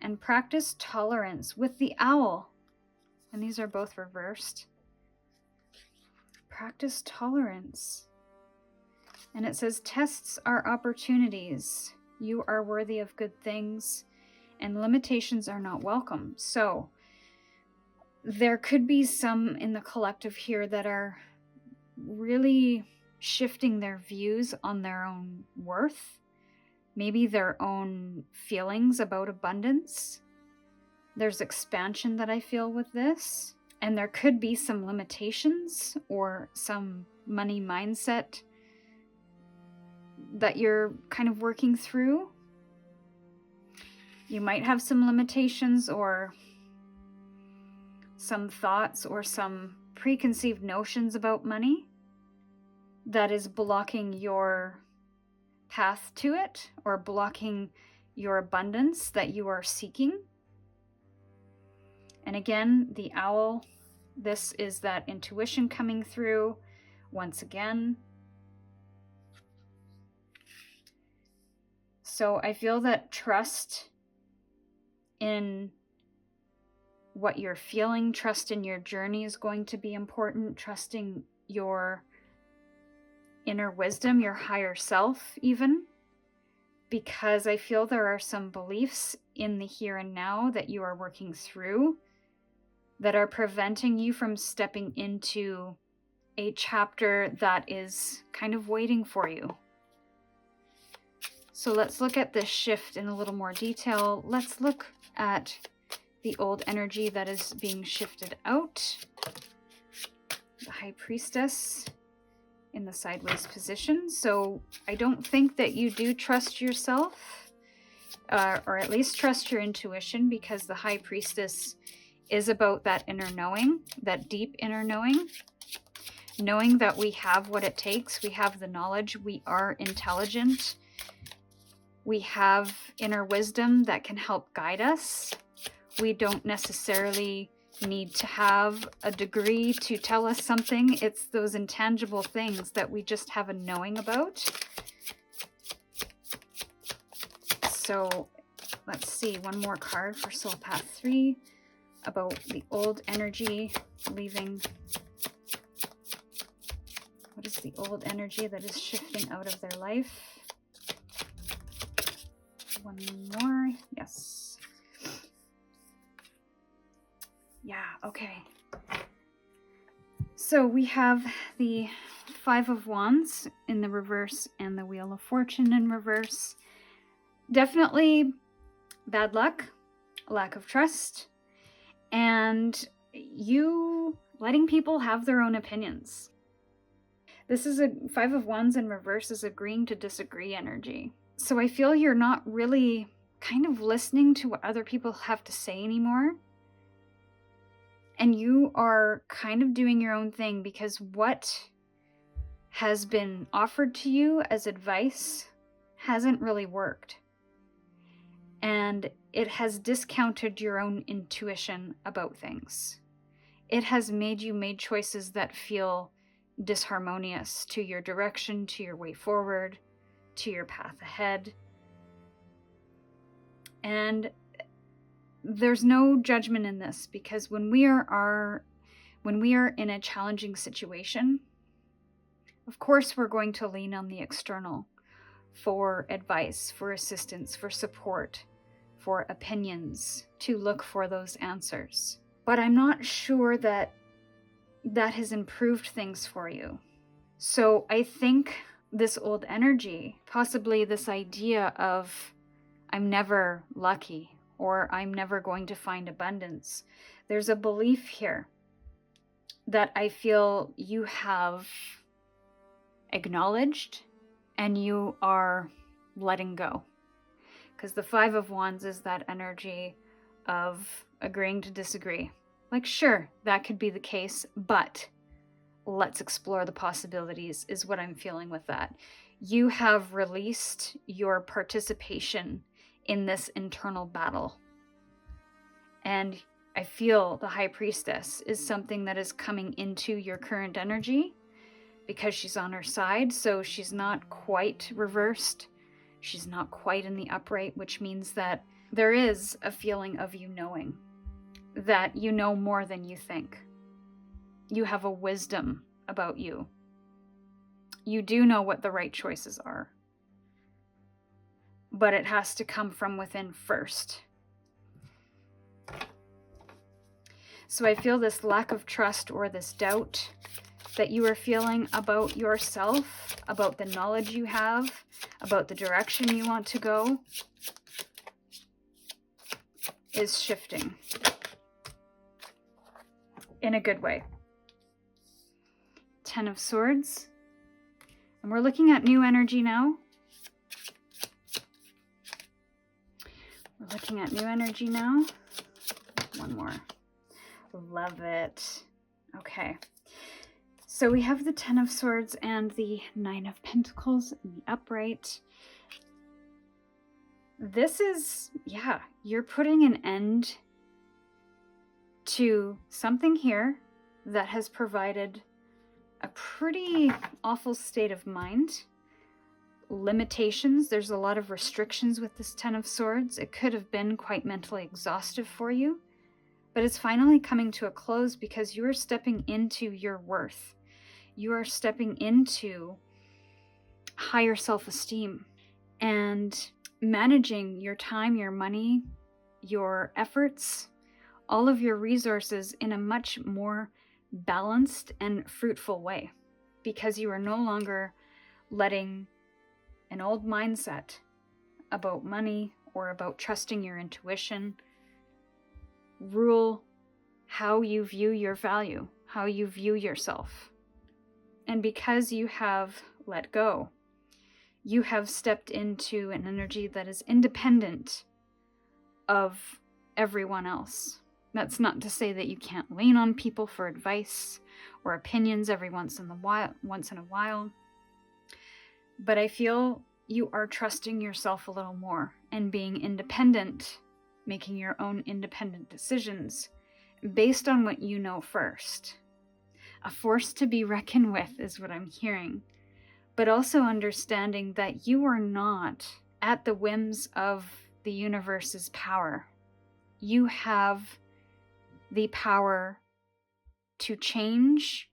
And practice tolerance with the owl. And these are both reversed. Practice tolerance. And it says, tests are opportunities. You are worthy of good things, and limitations are not welcome. So there could be some in the collective here that are really shifting their views on their own worth, maybe their own feelings about abundance. There's expansion that I feel with this, and there could be some limitations or some money mindset that you're kind of working through. You might have some limitations or some thoughts or some preconceived notions about money that is blocking your path to it or blocking your abundance that you are seeking. And again, the owl, this is that intuition coming through once again. So I feel that trust in what you're feeling, trust in your journey is going to be important, trusting your inner wisdom, your higher self even, because I feel there are some beliefs in the here and now that you are working through that are preventing you from stepping into a chapter that is kind of waiting for you. So let's look at this shift in a little more detail. Let's look at the old energy that is being shifted out. The High Priestess in the sideways position. So I don't think that you do trust yourself, or at least trust your intuition, because the High Priestess is about that inner knowing, that deep inner knowing that we have what it takes. We have the knowledge. We are intelligent. We have inner wisdom that can help guide us. We don't necessarily need to have a degree to tell us something. It's those intangible things that we just have a knowing about. So let's see, one more card for Soul Path 3 about the old energy leaving. What is the old energy that is shifting out of their life? One more, yes. Yeah, okay. So we have the Five of Wands in the reverse and the Wheel of Fortune in reverse. Definitely bad luck, lack of trust, and you letting people have their own opinions. This is a Five of Wands in reverse is agreeing to disagree energy. So I feel you're not really kind of listening to what other people have to say anymore. And you are kind of doing your own thing because what has been offered to you as advice hasn't really worked. And it has discounted your own intuition about things. It has made you make choices that feel disharmonious to your direction, to your way forward, to your path ahead. And there's no judgment in this, because when we are in a challenging situation, of course we're going to lean on the external for advice, for assistance, for support, for opinions, to look for those answers. But I'm not sure that has improved things for you. So I think this old energy, possibly this idea of I'm never lucky or I'm never going to find abundance, there's a belief here that I feel you have acknowledged and you are letting go. Because the Five of Wands is that energy of agreeing to disagree. Like, sure, that could be the case, but let's explore the possibilities, is what I'm feeling with that. You have released your participation in this internal battle. And I feel the High Priestess is something that is coming into your current energy because she's on her side, so she's not quite reversed. She's not quite in the upright, which means that there is a feeling of you knowing, that you know more than you think. You have a wisdom about you. You do know what the right choices are. But it has to come from within first. So I feel this lack of trust or this doubt that you are feeling about yourself, about the knowledge you have, about the direction you want to go, is shifting in a good way. 10 of Swords. And we're looking at new energy now. We're looking at new energy now. One more. Love it. Okay. So we have the 10 of Swords and the 9 of Pentacles in the upright. This is, yeah, you're putting an end to something here that has provided a pretty awful state of mind. Limitations. There's a lot of restrictions with this 10 of Swords. It could have been quite mentally exhaustive for you, but it's finally coming to a close because you are stepping into your worth. You are stepping into higher self-esteem and managing your time, your money, your efforts, all of your resources in a much more balanced and fruitful way, because you are no longer letting an old mindset about money or about trusting your intuition rule how you view your value, how you view yourself. And because you have let go, you have stepped into an energy that is independent of everyone else. That's not to say that you can't lean on people for advice or opinions every once in a while. But I feel you are trusting yourself a little more and being independent, making your own independent decisions based on what you know first. A force to be reckoned with is what I'm hearing, but also understanding that you are not at the whims of the universe's power. You have the power to change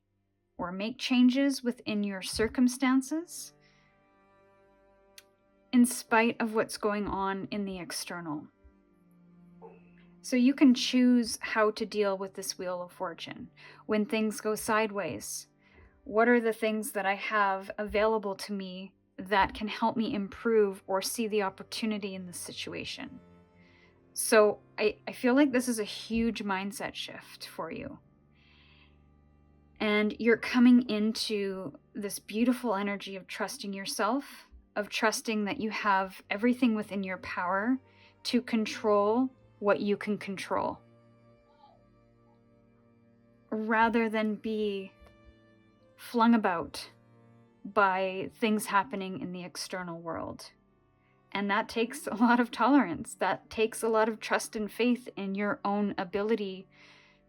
or make changes within your circumstances in spite of what's going on in the external. So you can choose how to deal with this Wheel of Fortune. When things go sideways, what are the things that I have available to me that can help me improve or see the opportunity in this situation? So I feel like this is a huge mindset shift for you. And you're coming into this beautiful energy of trusting yourself, of trusting that you have everything within your power to control what you can control, rather than be flung about by things happening in the external world. And that takes a lot of tolerance. That takes a lot of trust and faith in your own ability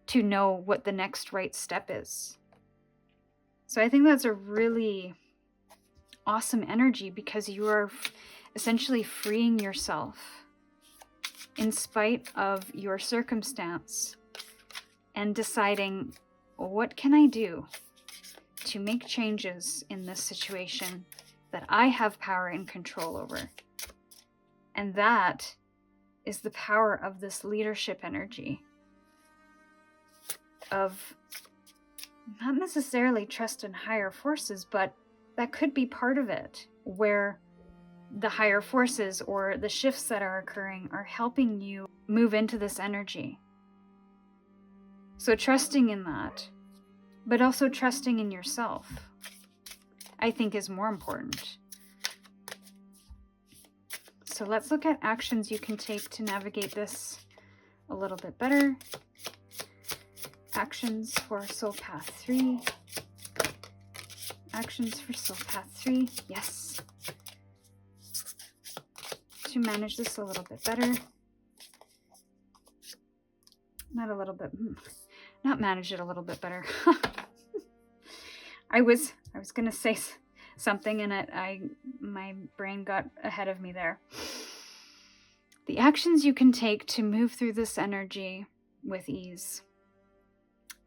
to know what the next right step is. So I think that's a really awesome energy, because you are essentially freeing yourself in spite of your circumstance and deciding, what can I do to make changes in this situation that I have power and control over? And that is the power of this leadership energy of not necessarily trust in higher forces, but that could be part of it, where the higher forces or the shifts that are occurring are helping you move into this energy. So trusting in that, but also trusting in yourself, I think is more important. So let's look at actions you can take to navigate this a little bit better. Actions for Soul Path 3. Actions for Soul Path 3. Yes. To manage this a little bit better. Not manage it a little bit better. I was gonna say something and my brain got ahead of me there. The actions you can take to move through this energy with ease.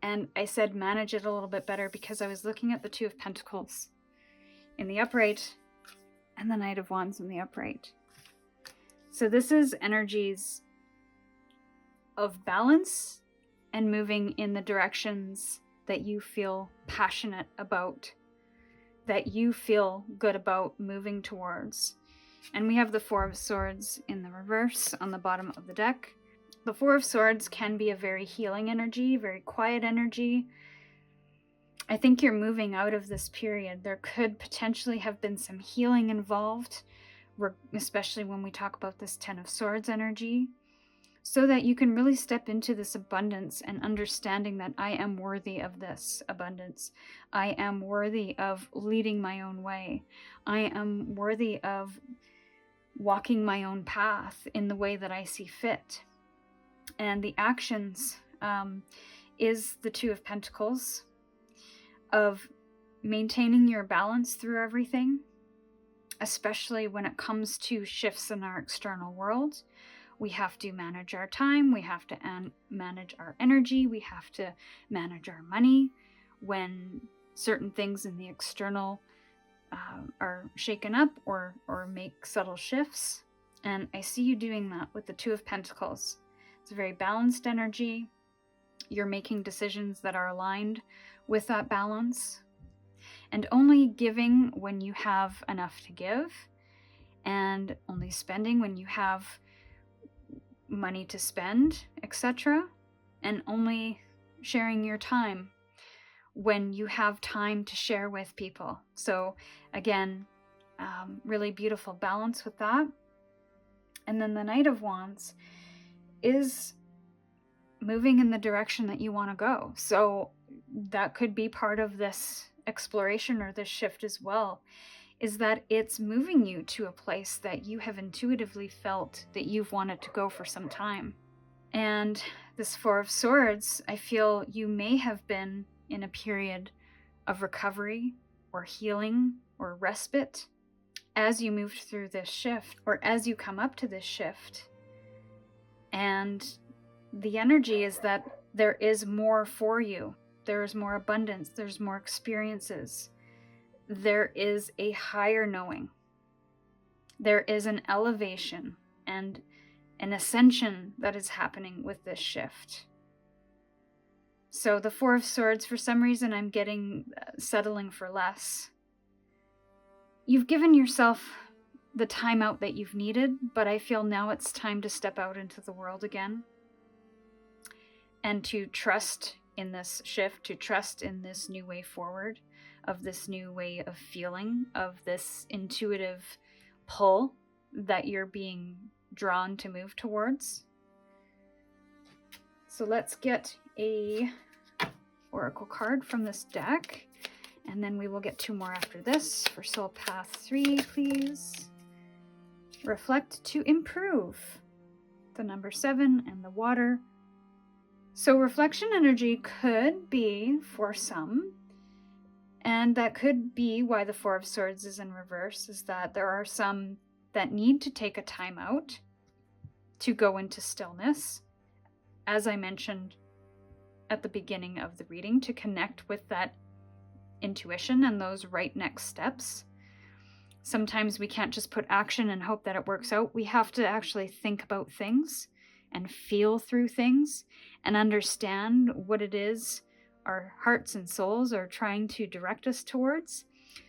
And I said manage it a little bit better because I was looking at the Two of Pentacles in the upright and the Knight of Wands in the upright. So this is energies of balance and moving in the directions that you feel passionate about, that you feel good about moving towards. And we have the Four of Swords in the reverse on the bottom of the deck. The Four of Swords can be a very healing energy, very quiet energy. I think you're moving out of this period. There could potentially have been some healing involved, especially when we talk about this Ten of Swords energy, so that you can really step into this abundance and understanding that I am worthy of this abundance. I am worthy of leading my own way. I am worthy of walking my own path in the way that I see fit. And the actions is the Two of Pentacles, of maintaining your balance through everything, especially when it comes to shifts in our external world. We have to manage our time, we have to manage our energy, we have to manage our money when certain things in the external are shaken up or make subtle shifts. And I see you doing that with the Two of Pentacles. It's a very balanced energy. You're making decisions that are aligned with that balance, and only giving when you have enough to give, and only spending when you have money to spend, etc. And only sharing your time when you have time to share with people. So again, really beautiful balance with that. And then the Knight of Wands is moving in the direction that you want to go. So that could be part of this exploration or this shift as well, is that it's moving you to a place that you have intuitively felt that you've wanted to go for some time. And this Four of Swords, I feel you may have been in a period of recovery or healing or respite as you moved through this shift, or as you come up to this shift. And the energy is that there is more for you. There is more abundance. There's more experiences. There is a higher knowing. There is an elevation and an ascension that is happening with this shift. So the Four of Swords, for some reason, I'm getting settling for less. You've given yourself the time out that you've needed, but I feel now it's time to step out into the world again and to trust in this shift, to trust in this new way forward, of this new way of feeling, of this intuitive pull that you're being drawn to move towards. So let's get a oracle card from this deck, and then we will get two more after this. For Soul Path 3, please. Reflect to improve. The number 7 and the water. So reflection energy could be for some, and that could be why the Four of Swords is in reverse, is that there are some that need to take a time out to go into stillness, as I mentioned at the beginning of the reading, to connect with that intuition and those right next steps. Sometimes we can't just put action and hope that it works out. We have to actually think about things and feel through things and understand what it is our hearts and souls are trying to direct us towards.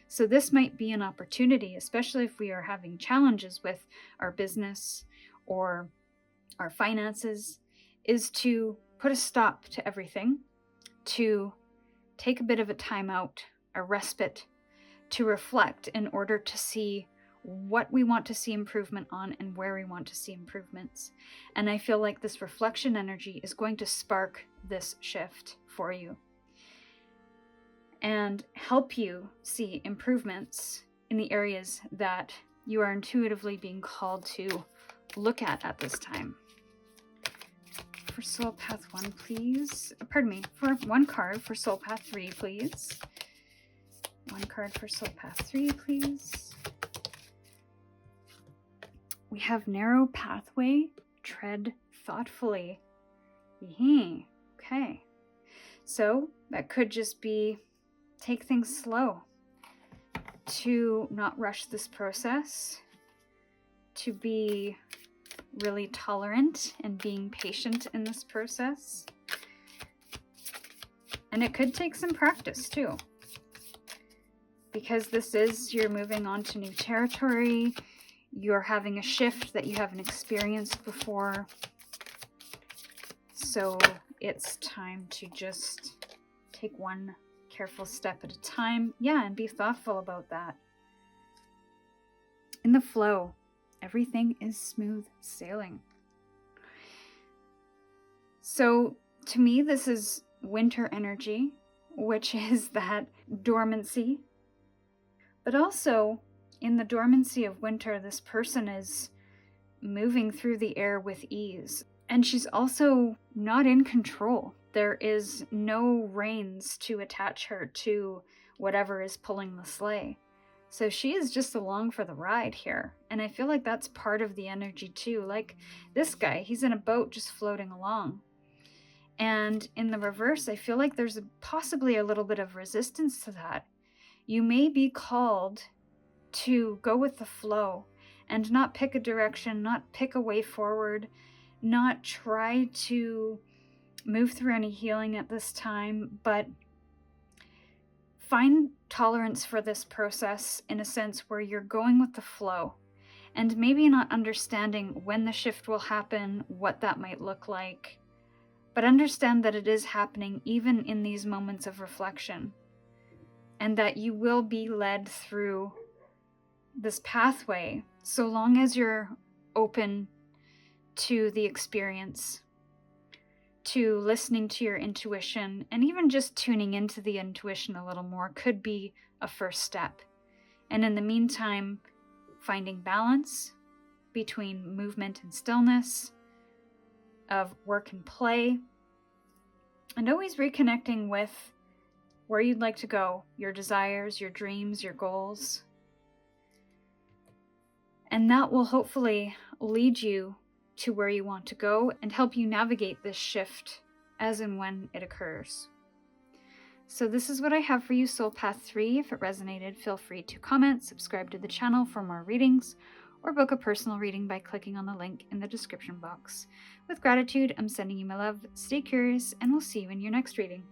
So this might be an opportunity, especially if we are having challenges with our business or our finances, is to put a stop to everything, to take a bit of a time out, a respite, to reflect in order to see what we want to see improvement on and where we want to see improvements. And I feel like this reflection energy is going to spark this shift for you and help you see improvements in the areas that you are intuitively being called to look at this time. For Soul Path 1, please. Pardon me, for one card for Soul Path 3, please. One card for Soul Path 3, please. We have Narrow Pathway, Tread Thoughtfully. Okay. So that could just be take things slow, to not rush this process, to be really tolerant and being patient in this process. And it could take some practice too, because this is, you're moving on to new territory, you're having a shift that you haven't experienced before. So it's time to just take one careful step at a time. Yeah, and be thoughtful about that. In the flow, everything is smooth sailing. So to me, this is winter energy, which is that dormancy. But also, in the dormancy of winter, this person is moving through the air with ease. And she's also not in control. There is no reins to attach her to whatever is pulling the sleigh. So she is just along for the ride here. And I feel like that's part of the energy too. Like this guy, he's in a boat just floating along. And in the reverse, I feel like there's possibly a little bit of resistance to that. You may be called to go with the flow and not pick a direction, not pick a way forward, not try to move through any healing at this time, but find tolerance for this process in a sense where you're going with the flow and maybe not understanding when the shift will happen, what that might look like, but understand that it is happening even in these moments of reflection, and that you will be led through this pathway so long as you're open to the experience, to listening to your intuition, and even just tuning into the intuition a little more could be a first step. And in the meantime, finding balance between movement and stillness, of work and play, and always reconnecting with where you'd like to go, your desires, your dreams, your goals. And that will hopefully lead you to where you want to go and help you navigate this shift as and when it occurs. So this is what I have for you, Soul Path 3. If it resonated, feel free to comment, subscribe to the channel for more readings, or book a personal reading by clicking on the link in the description box. With gratitude, I'm sending you my love, stay curious, and we'll see you in your next reading.